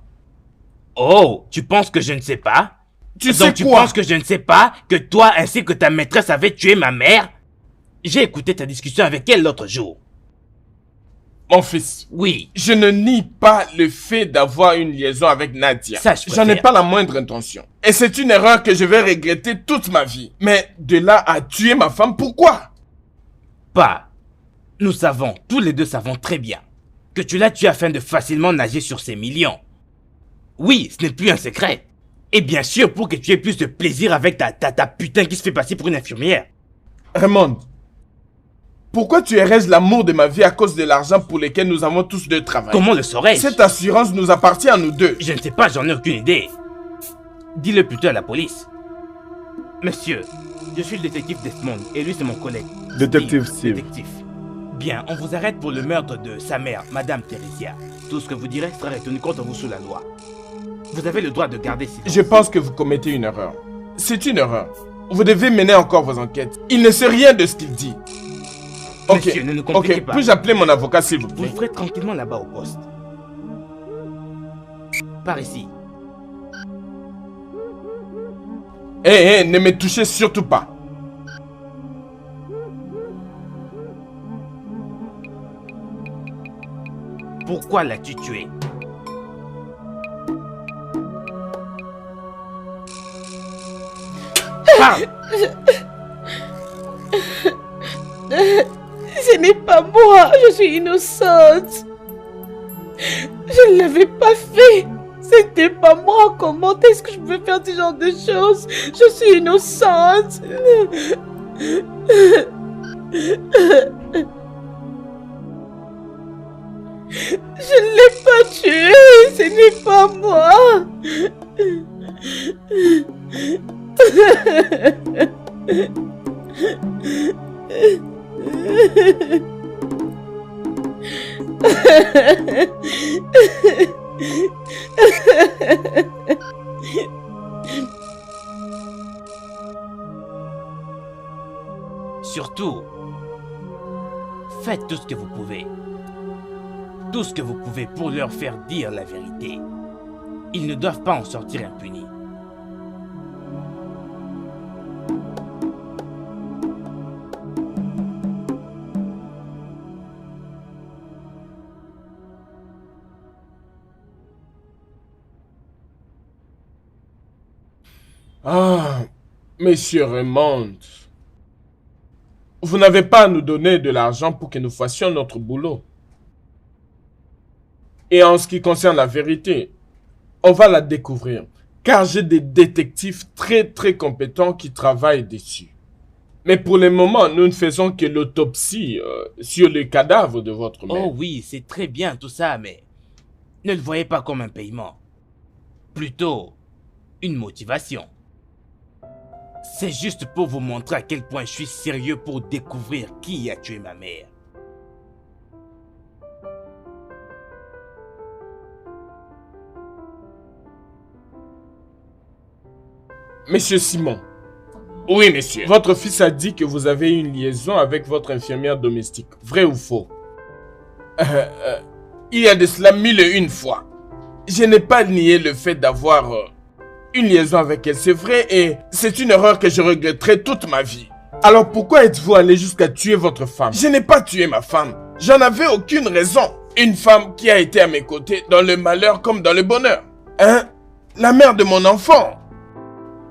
Oh, tu penses que je ne sais pas? Tu sais Donc tu quoi? penses que je ne sais pas que toi ainsi que ta maîtresse avaient tué ma mère? J'ai écouté ta discussion avec elle l'autre jour. Mon fils, Oui. je ne nie pas le fait d'avoir une liaison avec Nadia. Ça, je J'en ai préfère. pas la moindre intention. Et c'est une erreur que je vais regretter toute ma vie. Mais de là à tuer ma femme, pourquoi? Pas. Nous savons, tous les deux savons très bien, que tu l'as tué afin de facilement nager sur ces millions. Oui, ce n'est plus un secret. Et bien sûr, pour que tu aies plus de plaisir avec ta putain qui se fait passer pour une infirmière. Raymond, pourquoi tu hérisses l'amour de ma vie à cause de l'argent pour lequel nous avons tous deux travaillé? Comment le saurais-je? Cette assurance nous appartient à nous deux. Je ne sais pas, j'en ai aucune idée. Dis-le plutôt à la police. Monsieur, je suis le détective Desmond et lui c'est mon collègue. Détective Steve. Détective. Bien, on vous arrête pour le meurtre de sa mère, Madame Theresia. Tout ce que vous direz sera retenu contre vous sous la loi. Vous avez le droit de garder silence. Je pense que vous commettez une erreur. C'est une erreur. Vous devez mener encore vos enquêtes. Il ne sait rien de ce qu'il dit. Ok, Monsieur, ne nous compliquez ok. pas. Puis-je appeler mon avocat s'il vous Vous plaît? le ferez tranquillement là-bas au poste. Par ici. Hé, ne me touchez surtout pas. Pourquoi l'as-tu tué? Parle! Ce n'est pas moi, je suis innocente. Je ne l'avais pas fait. C'était pas moi. Comment est-ce que je peux faire ce genre de choses? Je suis innocente. Je ne l'ai pas tué. Ce n'est pas moi. Surtout, faites tout ce que vous pouvez. Tout ce que vous pouvez pour leur faire dire la vérité. Ils ne doivent pas en sortir impunis. Ah, monsieur Raymond. Vous n'avez pas à nous donner de l'argent pour que nous fassions notre boulot. Et en ce qui concerne la vérité, on va la découvrir. Car j'ai des détectives très compétents qui travaillent dessus. Mais pour le moment, nous ne faisons que l'autopsie sur le cadavre de votre mère. Oh oui, c'est très bien tout ça, mais ne le voyez pas comme un paiement. Plutôt, une motivation. C'est juste pour vous montrer à quel point je suis sérieux pour découvrir qui a tué ma mère. Monsieur Simon. Oui, monsieur. Votre fils a dit que vous avez une liaison avec votre infirmière domestique. Vrai ou faux? Il y a de cela 1001 fois. Je n'ai pas nié le fait d'avoir une liaison avec elle, c'est vrai, et c'est une erreur que je regretterai toute ma vie. Alors pourquoi êtes-vous allé jusqu'à tuer votre femme? Je n'ai pas tué ma femme. J'en avais aucune raison. Une femme qui a été à mes côtés dans le malheur comme dans le bonheur. Hein? La mère de mon enfant.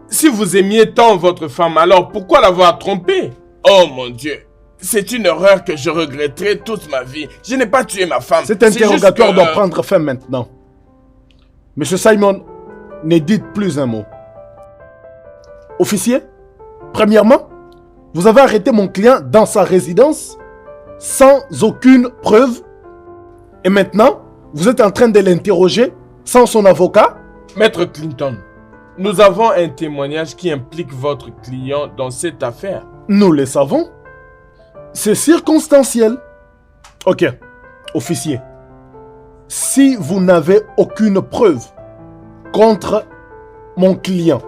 Si vous aimiez tant votre femme, alors pourquoi l'avoir trompée? Oh mon Dieu. C'est une erreur que je regretterai toute ma vie. Je n'ai pas tué ma femme. Cet C'est juste interrogatoire que, doit prendre fin maintenant. Monsieur Simon, ne dites plus un mot. Officier, premièrement, vous avez arrêté mon client dans sa résidence sans aucune preuve. Et maintenant, vous êtes en train de l'interroger sans son avocat. Maître Clinton, nous avons un témoignage qui implique votre client dans cette affaire. Nous le savons. C'est circonstanciel. Ok, officier. Si vous n'avez aucune preuve contre mon client,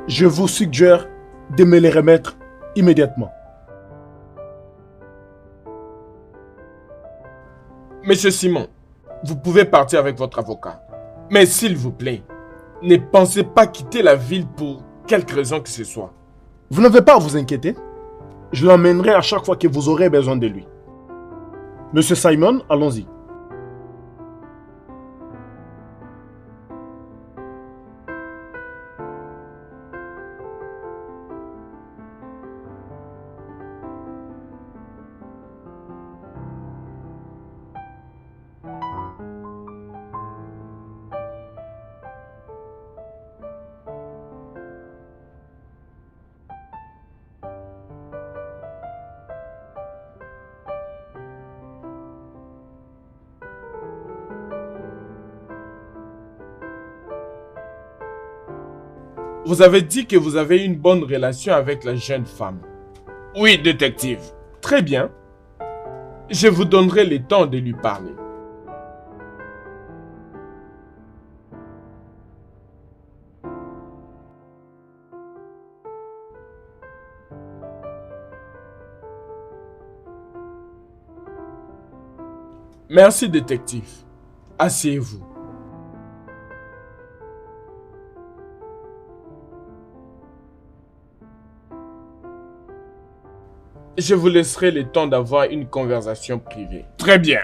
je vous suggère de me les remettre immédiatement. Monsieur Simon, vous pouvez partir avec votre avocat. Mais s'il vous plaît, ne pensez pas quitter la ville pour quelque raison que ce soit. Vous n'avez pas à vous inquiéter. Je l'emmènerai à chaque fois que vous aurez besoin de lui. Monsieur Simon, allons-y. Vous avez dit que vous avez une bonne relation avec la jeune femme. Oui, détective. Très bien. Je vous donnerai le temps de lui parler. Merci, détective. Asseyez-vous. Je vous laisserai le temps d'avoir une conversation privée. Très bien.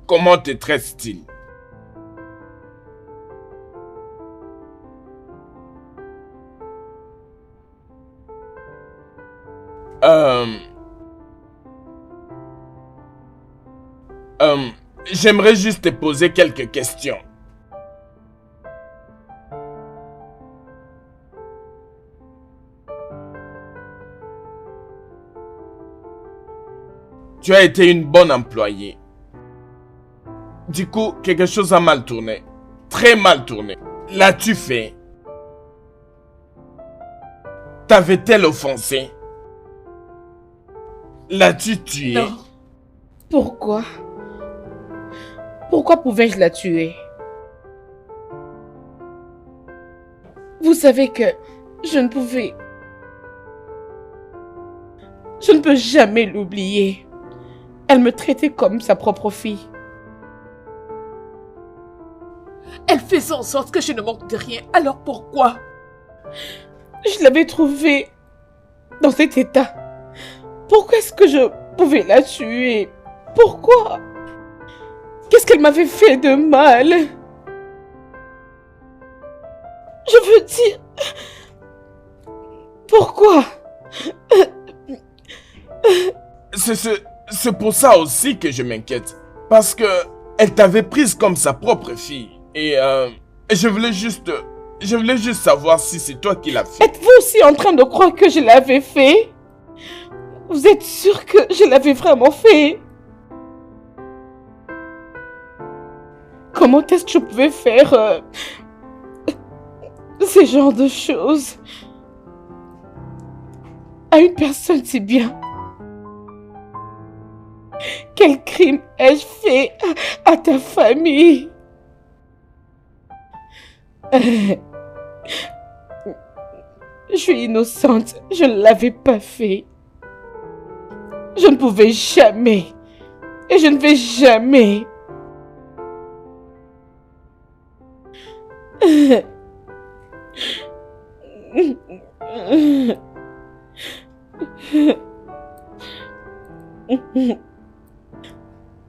Comment te traite-t-il? J'aimerais juste te poser quelques questions. Tu as été une bonne employée. Du coup, quelque chose a mal tourné. Très mal tourné. L'as-tu fait? T'avait-elle offensé? L'as-tu tué? Non. Pourquoi? Pourquoi pouvais-je la tuer? Vous savez que je ne peux jamais l'oublier. Elle me traitait comme sa propre fille. Elle faisait en sorte que je ne manque de rien. Alors pourquoi? Je l'avais trouvée dans cet état. Pourquoi est-ce que je pouvais la tuer? Pourquoi? Qu'est-ce qu'elle m'avait fait de mal? Je veux dire... Pourquoi? C'est pour ça aussi que je m'inquiète. Parce que elle t'avait prise comme sa propre fille. Et je voulais juste savoir si c'est toi qui l'as fait. Êtes-vous aussi en train de croire que je l'avais fait? Vous êtes sûr que je l'avais vraiment fait? Comment est-ce que je pouvais faire ce genre de choses à une personne si bien? Quel crime ai-je fait à ta famille? Je suis innocente, je ne l'avais pas fait. Je ne pouvais jamais, et je ne vais jamais.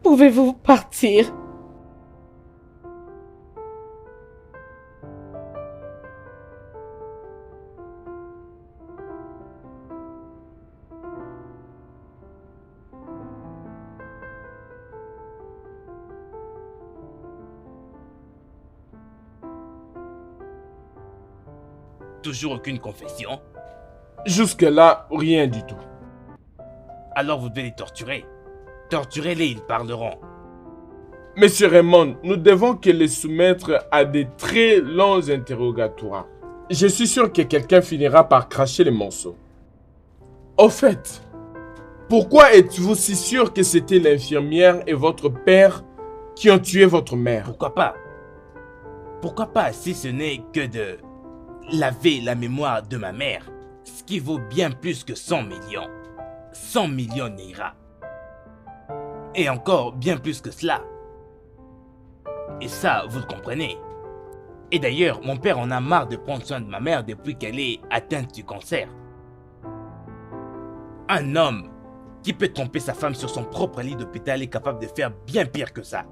Pouvez-vous partir? Toujours aucune confession? Jusque-là, rien du tout. Alors vous devez les torturer. Torturez-les, ils parleront. Monsieur Raymond, nous devons que les soumettre à des très longs interrogatoires. Je suis sûr que quelqu'un finira par cracher les morceaux. Au fait, pourquoi êtes-vous si sûr que c'était l'infirmière et votre père qui ont tué votre mère. Pourquoi pas? Pourquoi pas si ce n'est que de laver la mémoire de ma mère, ce qui vaut bien plus que 100 millions. 100 millions Naira. Et encore bien plus que cela. Et ça, vous le comprenez. Et d'ailleurs, mon père en a marre de prendre soin de ma mère depuis qu'elle est atteinte du cancer. Un homme qui peut tromper sa femme sur son propre lit d'hôpital est capable de faire bien pire que ça.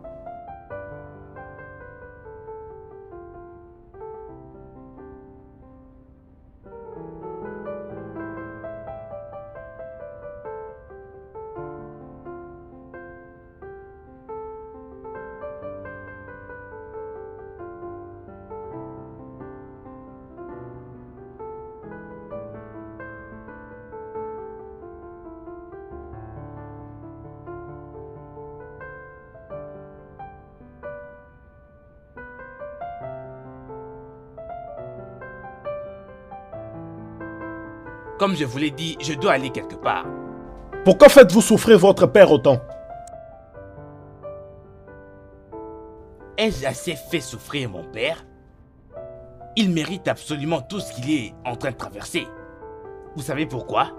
Comme je vous l'ai dit, je dois aller quelque part. Pourquoi faites-vous souffrir votre père autant? Ai-je assez fait souffrir mon père? Il mérite absolument tout ce qu'il est en train de traverser. Vous savez pourquoi?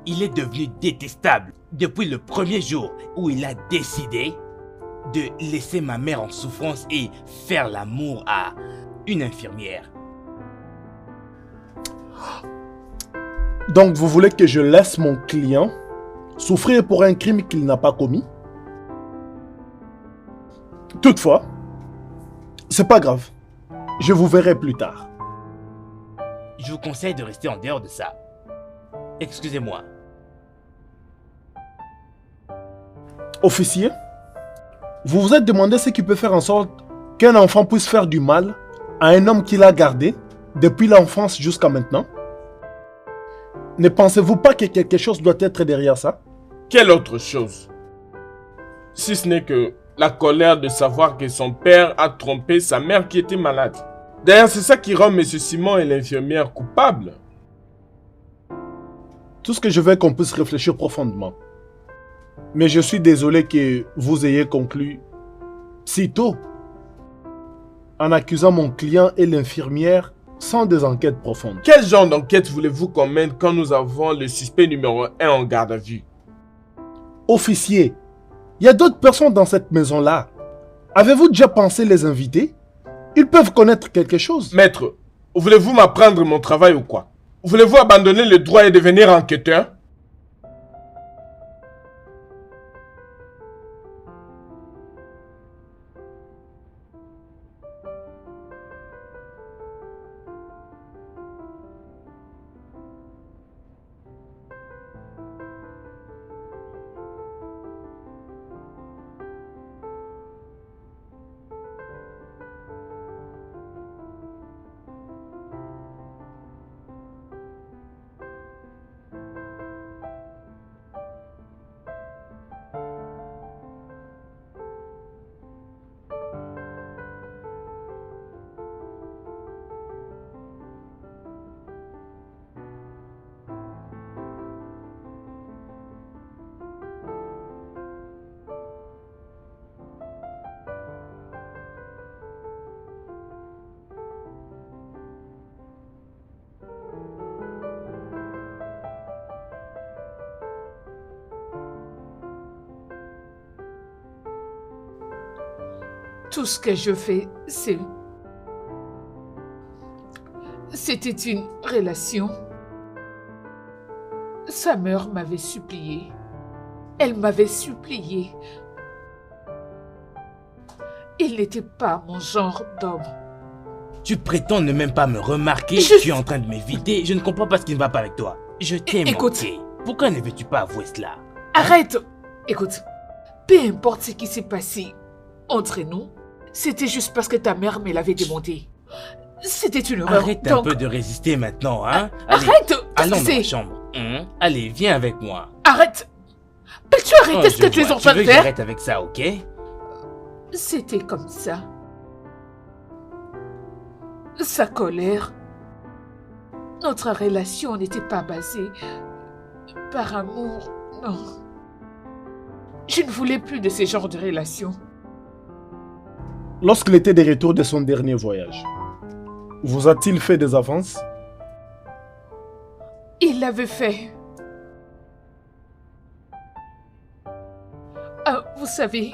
Il est devenu détestable depuis le premier jour où il a décidé de laisser ma mère en souffrance et faire l'amour à une infirmière. Donc vous voulez que je laisse mon client souffrir pour un crime qu'il n'a pas commis? Toutefois, c'est pas grave. Je vous verrai plus tard. Je vous conseille de rester en dehors de ça. Excusez-moi. Officier, vous vous êtes demandé ce qui peut faire en sorte qu'un enfant puisse faire du mal à un homme qu'il a gardé depuis l'enfance jusqu'à maintenant? Ne pensez-vous pas que quelque chose doit être derrière ça? Quelle autre chose? Si ce n'est que la colère de savoir que son père a trompé sa mère qui était malade. D'ailleurs, c'est ça qui rend M. Simon et l'infirmière coupables. Tout ce que je veux qu'on puisse réfléchir profondément. Mais je suis désolé que vous ayez conclu si tôt en accusant mon client et l'infirmière sans des enquêtes profondes. Quel genre d'enquête voulez-vous qu'on mène quand nous avons le suspect numéro 1 en garde à vue? Officier, il y a d'autres personnes dans cette maison-là. Avez-vous déjà pensé les inviter? Ils peuvent connaître quelque chose. Maître, voulez-vous m'apprendre mon travail ou quoi? Voulez-vous abandonner le droit et devenir enquêteur? Tout ce que je fais, c'était une relation. Sa mère m'avait supplié. Elle m'avait supplié. Il n'était pas mon genre d'homme. Tu prétends ne même pas me remarquer. Tu es en train de m'éviter. Je ne comprends pas ce qui ne va pas avec toi. Je t'ai manqué. Pourquoi ne veux-tu pas avouer cela? Arrête! Écoute, peu importe ce qui s'est passé entre nous, c'était juste parce que ta mère me l'avait demandé. C'était une erreur. Arrête un peu de résister maintenant, hein? Allez, arrête! allons dans la chambre. Allez, viens avec moi. Arrête! Peux-tu arrêter ce que tu es en train de faire? J'arrête avec ça, ok? C'était comme ça. Sa colère. Notre relation n'était pas basée par amour, non. Je ne voulais plus de ce genre de relation. Lorsqu'il était de retour de son dernier voyage, vous a-t-il fait des avances? Il l'avait fait. Vous savez,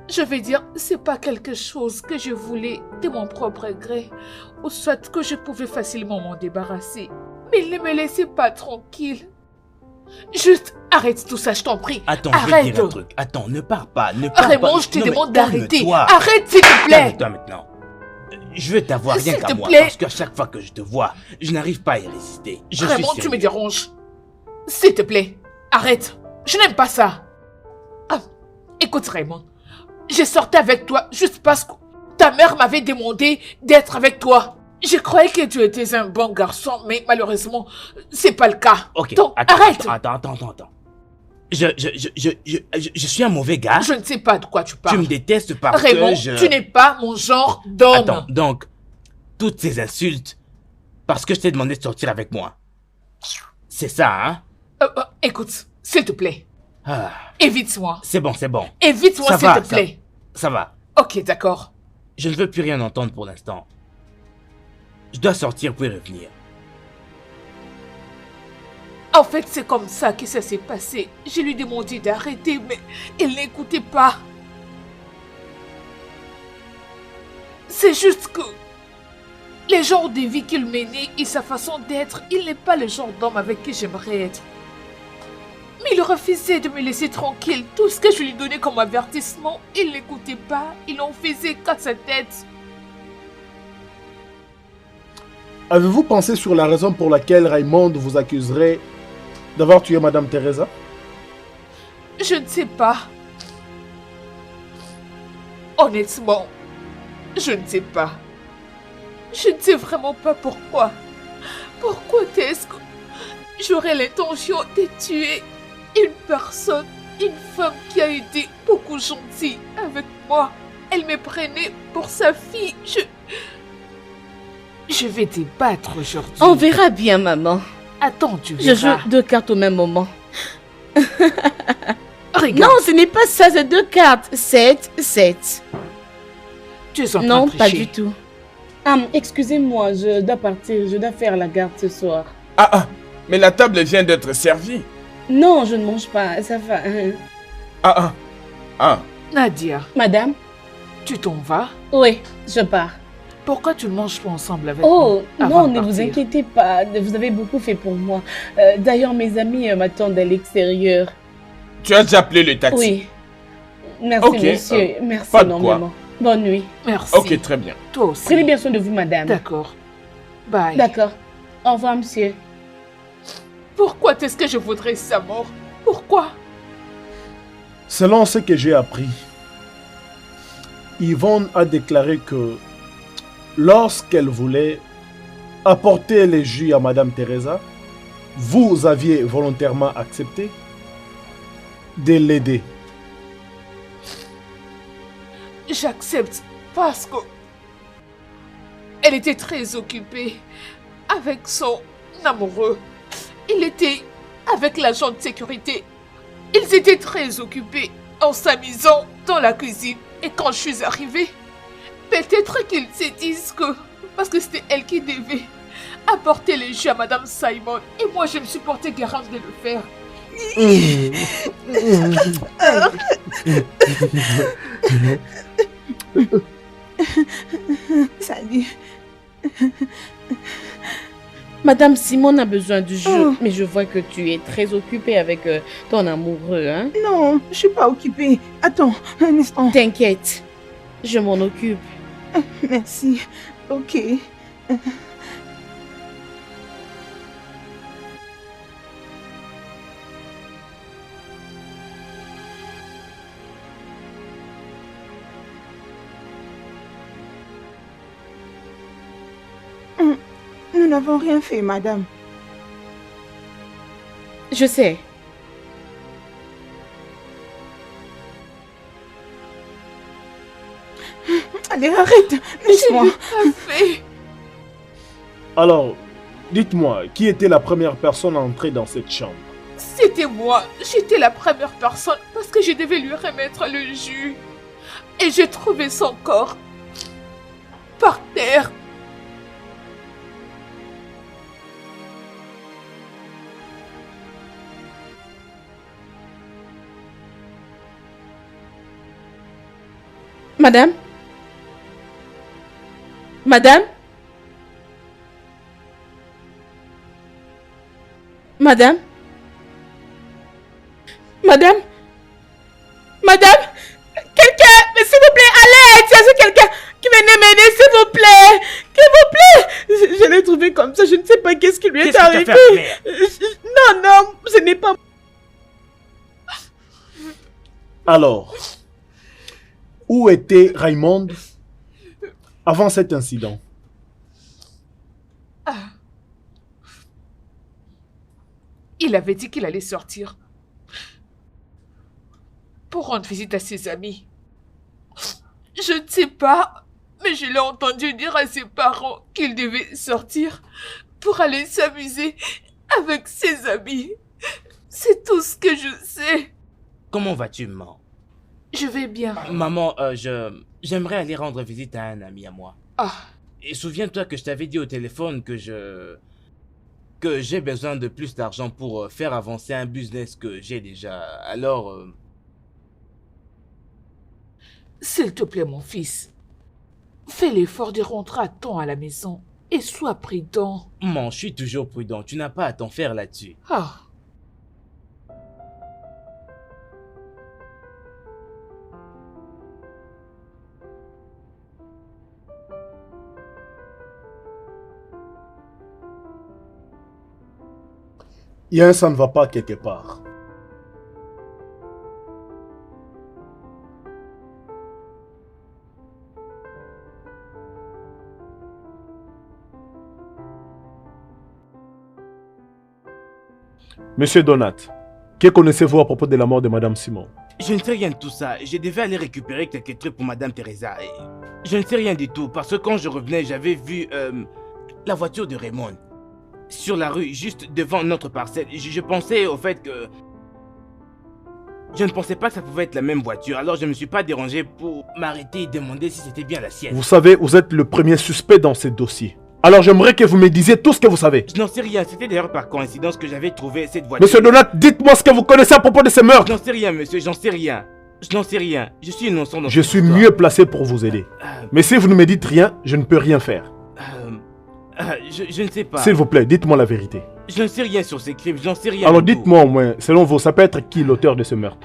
je vais dire, c'est pas quelque chose que je voulais de mon propre gré, ou soit que je pouvais facilement m'en débarrasser. Mais il ne me laissait pas tranquille. Juste, arrête tout ça, je t'en prie. Attends, arrête. je vais te dire un truc. Attends, ne pars pas, ne pars Raymond, pas. je te Non, mais demande d'arrêter. calme-toi. Arrête, s'il te plaît. Calme-toi maintenant. Je veux t'avoir rien S'il qu'à te moi, plaît. parce qu'à chaque fois que je te vois, je n'arrive pas à y résister. Je Raymond, suis tu me sérieux. déranges. S'il te plaît, arrête. Je n'aime pas ça. Écoute, Raymond, j'ai sorti avec toi juste parce que ta mère m'avait demandé d'être avec toi. Je croyais que tu étais un bon garçon, mais malheureusement, c'est pas le cas. Ok, Donc, attends, arrête. attends. Je suis un mauvais gars. Je ne sais pas de quoi tu Tu parles. me détestes parce Raymond, que je... tu n'es pas mon genre d'homme. Attends, donc, toutes ces insultes, parce que je t'ai demandé de sortir avec moi. C'est ça, hein? Écoute, s'il te plaît, Ah, évite-moi. c'est bon. Évite-moi, Ça s'il va, te plaît. Ça va. Ok, d'accord. Je ne veux plus rien entendre pour l'instant. Je dois sortir pour y revenir. En fait, c'est comme ça que ça s'est passé. Je lui ai demandé d'arrêter, mais il n'écoutait pas. C'est juste que les genres de vie qu'il menait et sa façon d'être, il n'est pas le genre d'homme avec qui j'aimerais être. Mais il refusait de me laisser tranquille. Tout ce que je lui donnais comme avertissement, il n'écoutait pas. Il en faisait qu'à sa tête. Avez-vous pensé sur la raison pour laquelle Raymond vous accuserait d'avoir tué Madame Teresa? Je ne sais pas. Honnêtement, je ne sais pas. Je ne sais vraiment pas pourquoi. Pourquoi est-ce que j'aurais l'intention de tuer une personne, une femme qui a été beaucoup gentille avec moi. Elle me prenait pour sa fille. Je vais te battre aujourd'hui. On verra bien, maman. Attends, tu Je verras. joue 2 cartes au même moment. Regarde, Non, ce n'est pas ça, c'est 2 cartes. 7, 7. tu es en train Non, de pas tricher. du tout. Excusez-moi, je dois partir. Je dois faire la garde ce soir. Mais la table vient d'être servie. Non, je ne mange pas. Ça va. Nadia, Madame? tu t'en vas? Oui, je pars. Pourquoi tu ne manges pas ensemble avec moi Oh, avant non, de ne vous partir? inquiétez pas. Vous avez beaucoup fait pour moi. D'ailleurs, mes amis m'attendent à l'extérieur. Tu as déjà appelé le taxi? Oui. Merci, Ok, monsieur. Merci pas de quoi. énormément. Bonne nuit. Merci. Ok, très bien. Toi aussi. Prenez bien soin de vous, madame. D'accord. Bye. D'accord. Au revoir, monsieur. Pourquoi est-ce que je voudrais sa mort? Pourquoi? Selon ce que j'ai appris, Yvonne a déclaré que lorsqu'elle voulait apporter les jus à Madame Teresa, vous aviez volontairement accepté de l'aider. J'accepte parce que elle était très occupée avec son amoureux. Il était avec l'agent de sécurité. Ils étaient très occupés en s'amusant dans la cuisine. Et quand je suis arrivée, peut-être qu'ils se disent que parce que c'était elle qui devait apporter les jus à Madame Simon. Et moi, je me suis portée garante de le faire. Salut. Madame Simone a besoin du jeu, Oh. mais je vois que tu es très occupée avec ton amoureux, hein? Non, je suis pas occupée. Attends, un instant. T'inquiète, je m'en occupe. Merci. Ok. Nous n'avons rien fait, madame. Je sais. Allez, arrête. Laisse-moi. Fait. Alors, dites-moi, qui était la première personne à entrer dans cette chambre? C'était moi. J'étais la première personne parce que je devais lui remettre le jus. et j'ai trouvé son corps par terre. Madame? Madame? Madame? Madame? Madame? Quelqu'un, mais s'il vous plaît, à l'aide! Il y a quelqu'un qui venait m'aider, s'il vous plaît! S'il vous plaît! Je l'ai trouvé comme ça, je ne sais pas qu'est-ce qui lui est Qu'est-ce que arrivé. t'as fait, mère? Non, ce n'est pas... Alors, où était Raymond avant cet incident? Il avait dit qu'il allait sortir pour rendre visite à ses amis. Je ne sais pas, mais je l'ai entendu dire à ses parents qu'il devait sortir pour aller s'amuser avec ses amis. C'est tout ce que je sais. Comment vas-tu, maman? Je vais bien. Maman, j'aimerais aller rendre visite à un ami à moi. Ah, Et souviens-toi que je t'avais dit au téléphone que j'ai besoin de plus d'argent pour faire avancer un business que j'ai déjà. Alors, s'il te plaît, mon fils, fais l'effort de rentrer à temps à la maison et sois prudent. maman, je suis toujours prudent. Tu n'as pas à t'en faire là-dessus. Ah. Il y a un ça ne va pas quelque part. Monsieur Donat, que connaissez-vous à propos de la mort de Madame Simon? Je ne sais rien de tout ça. Je devais aller récupérer quelques trucs pour Madame Teresa. Et je ne sais rien du tout parce que quand je revenais, j'avais vu la voiture de Raymond sur la rue, juste devant notre parcelle. Je pensais au fait que... Je ne pensais pas que ça pouvait être la même voiture. Alors je ne me suis pas dérangé pour m'arrêter et demander si c'était bien la sienne. Vous savez, vous êtes le premier suspect dans ce dossier. Alors j'aimerais que vous me disiez tout ce que vous savez. Je n'en sais rien. C'était d'ailleurs par coïncidence que j'avais trouvé cette voiture. Monsieur Donat, dites-moi ce que vous connaissez à propos de ces Je meurtres. n'en sais rien, monsieur. J'en sais rien. Je n'en sais rien. Je suis innocent dans Je cette suis histoire. mieux placé pour vous aider. Mais si vous ne me dites rien, je ne peux rien faire. Je ne sais pas. S'il vous plaît, dites-moi la vérité. Je ne sais rien sur ces crimes. Je n'en sais rien. Alors du tout. dites-moi au moins, selon vous, ça peut être qui l'auteur de ce meurtre?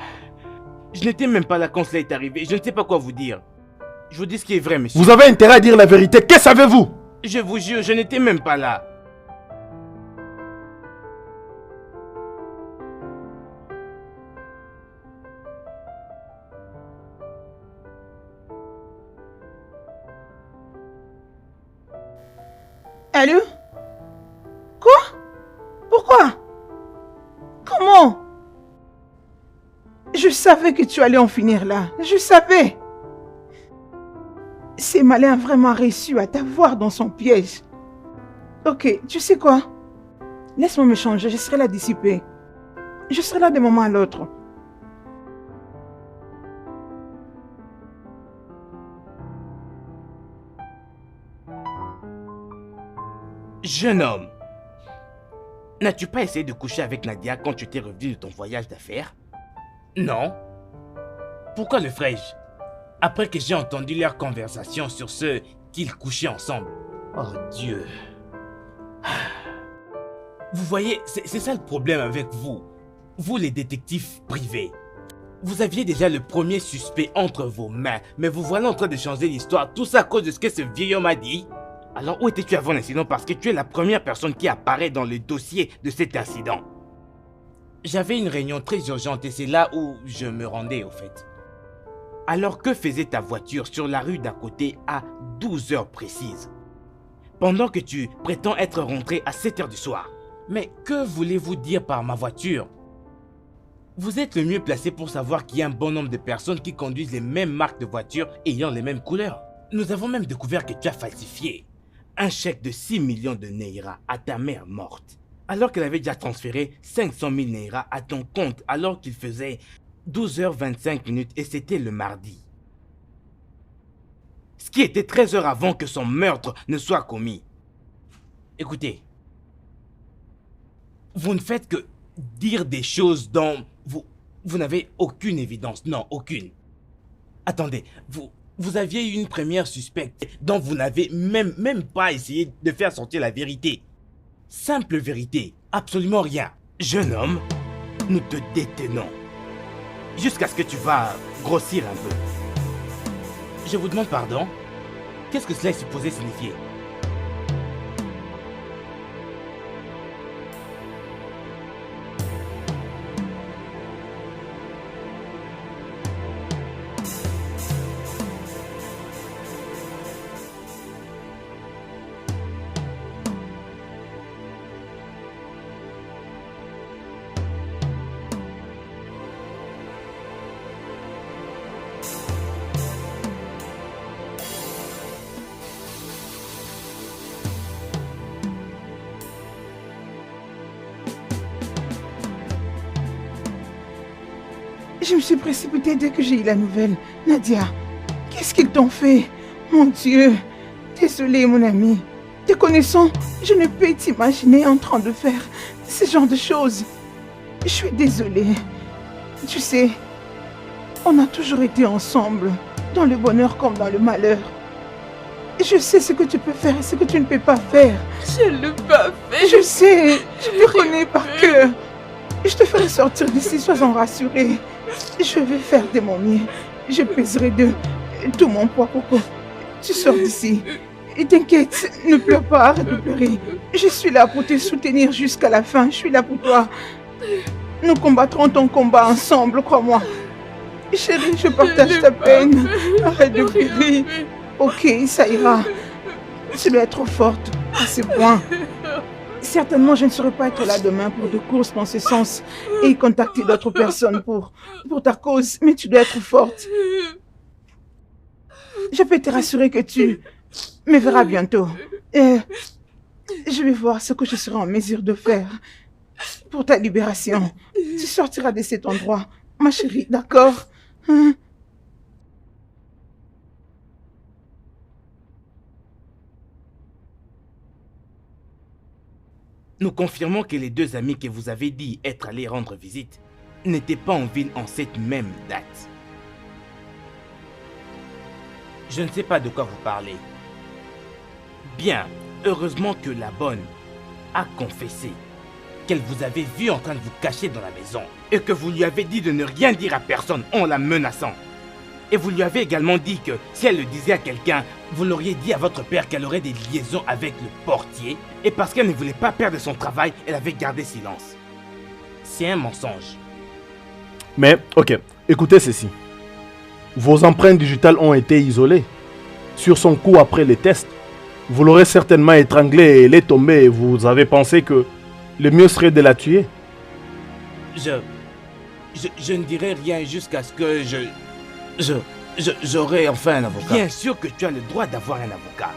Je n'étais même pas là quand cela est arrivé. Je ne sais pas quoi vous dire. Je vous dis ce qui est vrai, monsieur. Vous avez intérêt à dire la vérité. Que savez-vous? Je vous jure, je n'étais même pas là. Allô? Quoi? Pourquoi? Comment? Je savais que tu allais en finir là. Je savais. C'est malin vraiment réussi à t'avoir dans son piège. Ok, tu sais quoi? Laisse-moi me changer, je serai là d'ici peu. Je serai là d'un moment à l'autre. Jeune homme, n'as-tu pas essayé de coucher avec Nadia quand tu étais revenu de ton voyage d'affaires? Non. Pourquoi le ferais-je? Après que j'ai entendu leur conversation sur ce qu'ils couchaient ensemble. Oh Dieu. Vous voyez, c'est ça le problème avec vous. Vous les détectives privés. Vous aviez déjà le premier suspect entre vos mains, mais vous voilà en train de changer l'histoire. Tout ça à cause de ce que ce vieil homme a dit. Alors où étais-tu avant l'incident? Parce que tu es la première personne qui apparaît dans le dossier de cet incident. J'avais une réunion très urgente et c'est là où je me rendais au fait. Alors que faisait ta voiture sur la rue d'à côté à 12 heures précises? Pendant que tu prétends être rentré à 7 heures du soir. Mais que voulez-vous dire par ma voiture? Vous êtes le mieux placé pour savoir qu'il y a un bon nombre de personnes qui conduisent les mêmes marques de voitures ayant les mêmes couleurs. Nous avons même découvert que tu as falsifié un chèque de 6 millions de Naira à ta mère morte, alors qu'elle avait déjà transféré 500 000 Naira à ton compte alors qu'il faisait 12h25 et c'était le mardi. ce qui était 13 heures avant que son meurtre ne soit commis. Écoutez, vous ne faites que dire des choses dont vous n'avez aucune évidence. Non, aucune. Attendez, vous aviez eu une première suspecte dont vous n'avez même pas essayé de faire sortir la vérité. Simple vérité, absolument rien. Jeune homme, nous te détenons. Jusqu'à ce que tu vas grossir un peu. Je vous demande pardon. Qu'est-ce que cela est supposé signifier? Je me suis précipitée dès que j'ai eu la nouvelle. Nadia, qu'est-ce qu'ils t'ont fait? Mon Dieu, désolée mon ami. Te connaissant, je ne peux t'imaginer en train de faire ce genre de choses. Je suis désolée. Tu sais, on a toujours été ensemble, dans le bonheur comme dans le malheur. Je sais ce que tu peux faire et ce que tu ne peux pas faire. Je ne l'ai pas fait. Je sais, je te connais par cœur. Je te ferai sortir d'ici, sois-en rassuré. Je vais faire de mon mieux. Je pèserai de tout mon poids pour que tu sors d'ici. Et t'inquiète, ne pleure pas, arrête de pleurer. Je suis là pour te soutenir jusqu'à la fin. Je suis là pour toi. Nous combattrons ton combat ensemble, crois-moi. Chérie, je partage ta peine. Arrête de pleurer. Ok, ça ira. Tu dois être forte à ce point. Certainement, je ne saurais pas être là demain pour de courses dans ce sens et contacter d'autres personnes pour ta cause, mais tu dois être forte. Je peux te rassurer que tu me verras bientôt. Et je vais voir ce que je serai en mesure de faire pour ta libération. Tu sortiras de cet endroit, ma chérie, d'accord? Hein? Nous confirmons que les deux amis que vous avez dit être allés rendre visite n'étaient pas en ville en cette même date. Je ne sais pas de quoi vous parlez. Bien, heureusement que la bonne a confessé qu'elle vous avait vu en train de vous cacher dans la maison et que vous lui avez dit de ne rien dire à personne en la menaçant. Et vous lui avez également dit que si elle le disait à quelqu'un, vous l'auriez dit à votre père qu'elle aurait des liaisons avec le portier et parce qu'elle ne voulait pas perdre son travail, elle avait gardé silence. C'est un mensonge. Mais, ok, écoutez ceci. Vos empreintes digitales ont été isolées. Sur son cou après les tests, vous l'aurez certainement étranglée et elle est tombée et vous avez pensé que le mieux serait de la tuer. Je ne dirai rien jusqu'à ce que j'aurai enfin un avocat. Bien sûr que tu as le droit d'avoir un avocat.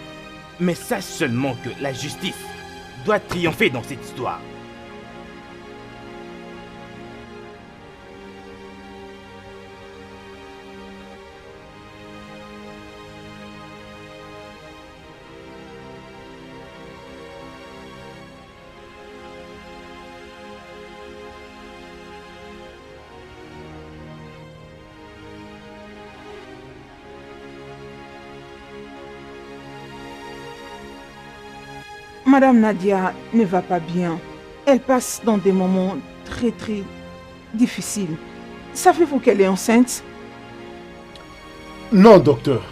Mais sache seulement que la justice doit triompher dans cette histoire. Madame Nadia ne va pas bien. Elle passe dans des moments très difficiles. Savez-vous qu'elle est enceinte? Non, docteur.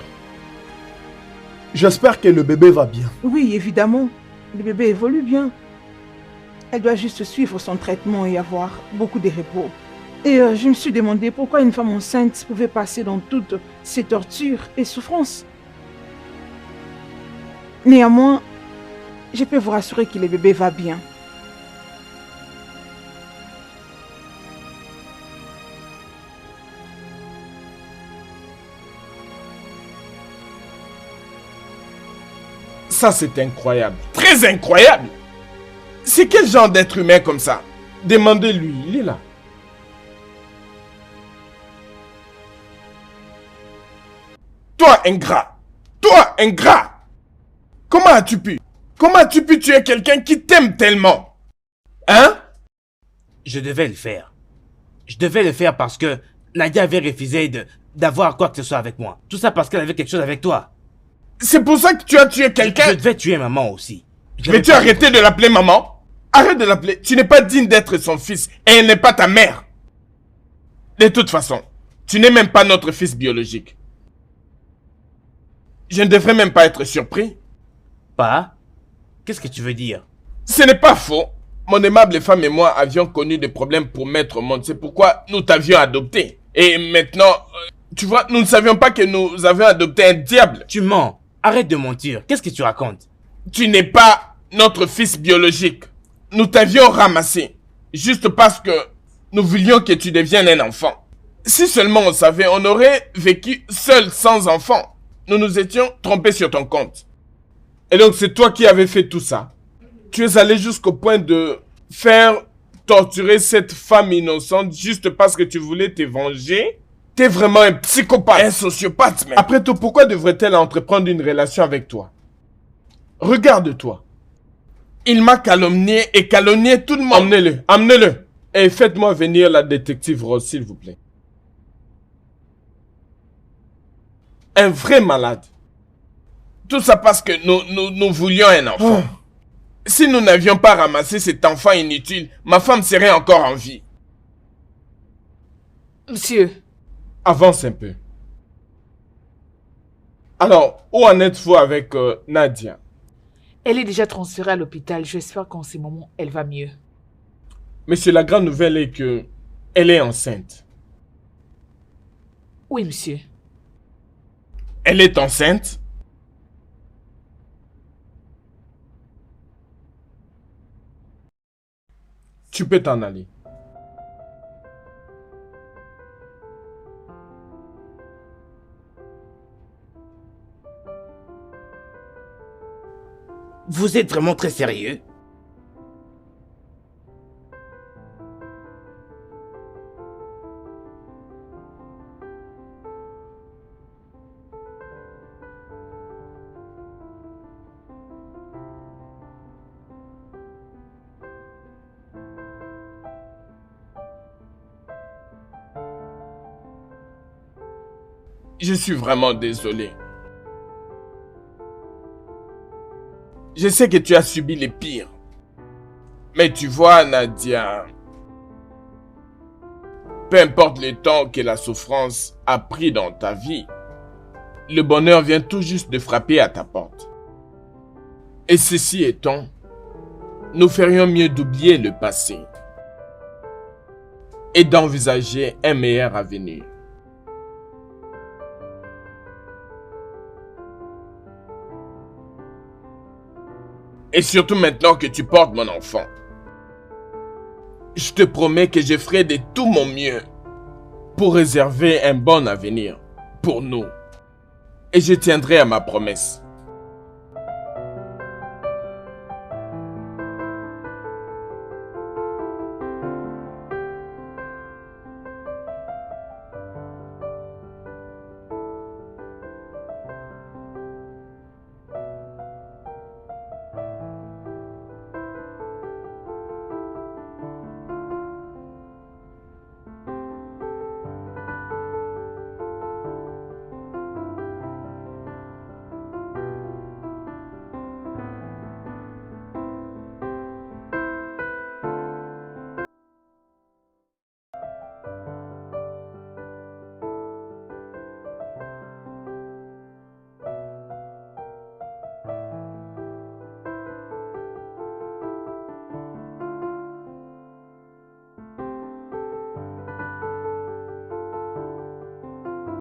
J'espère que le bébé va bien. Oui, évidemment. Le bébé évolue bien. Elle doit juste suivre son traitement et avoir beaucoup de repos. Et je me suis demandé pourquoi une femme enceinte pouvait passer dans toutes ces tortures et souffrances. Néanmoins, je peux vous rassurer que le bébé va bien. Ça, c'est incroyable. Très incroyable. C'est quel genre d'être humain comme ça? Demandez-lui, il est là. Toi, ingrat, Toi, ingrat! Comment as-tu pu? Comment as-tu pu tuer quelqu'un qui t'aime tellement? Hein? Je devais le faire. Je devais le faire parce que Nadia avait refusé d'avoir quoi que ce soit avec moi. Tout ça parce qu'elle avait quelque chose avec toi. C'est pour ça que tu as tué quelqu'un? Je devais tuer maman aussi. Mais tu as arrêté de l'appeler maman? Arrête de l'appeler. Tu n'es pas digne d'être son fils et elle n'est pas ta mère. De toute façon, tu n'es même pas notre fils biologique. Je ne devrais même pas être surpris. Pas? Qu'est-ce que tu veux dire? Ce n'est pas faux. Mon aimable femme et moi avions connu des problèmes pour mettre au monde. C'est pourquoi nous t'avions adopté. Et maintenant, tu vois, nous ne savions pas que nous avions adopté un diable. Tu mens. Arrête de mentir. Qu'est-ce que tu racontes? Tu n'es pas notre fils biologique. Nous t'avions ramassé. Juste parce que nous voulions que tu deviennes un enfant. Si seulement on savait, on aurait vécu seul sans enfant. Nous nous étions trompés sur ton compte. Et donc c'est toi qui avais fait tout ça. Tu es allé jusqu'au point de faire torturer cette femme innocente juste parce que tu voulais te venger. T'es vraiment un psychopathe, un sociopathe même. Après tout, pourquoi devrait-elle entreprendre une relation avec toi? Regarde-toi. Il m'a calomnié et calomnié tout le monde. Emmenez-le, emmenez-le. Et faites-moi venir la détective Rose, s'il vous plaît. Un vrai malade. Tout ça parce que nous voulions un enfant. Si nous n'avions pas ramassé cet enfant inutile, ma femme serait encore en vie. Monsieur, Avance un peu. Alors, où en êtes-vous avec Nadia? elle est déjà transférée à l'hôpital. J'espère qu'en ce moment, elle va mieux. Monsieur, la grande nouvelle est que elle est enceinte. Oui, monsieur. Elle est enceinte? Tu peux t'en aller. Vous êtes vraiment très sérieux? Je suis vraiment désolé. Je sais que tu as subi les pires. Mais tu vois, Nadia, peu importe le temps que la souffrance a pris dans ta vie, le bonheur vient tout juste de frapper à ta porte. Et ceci étant, nous ferions mieux d'oublier le passé et d'envisager un meilleur avenir. Et surtout maintenant que tu portes mon enfant. Je te promets que je ferai de tout mon mieux pour réserver un bon avenir pour nous. Et je tiendrai à ma promesse.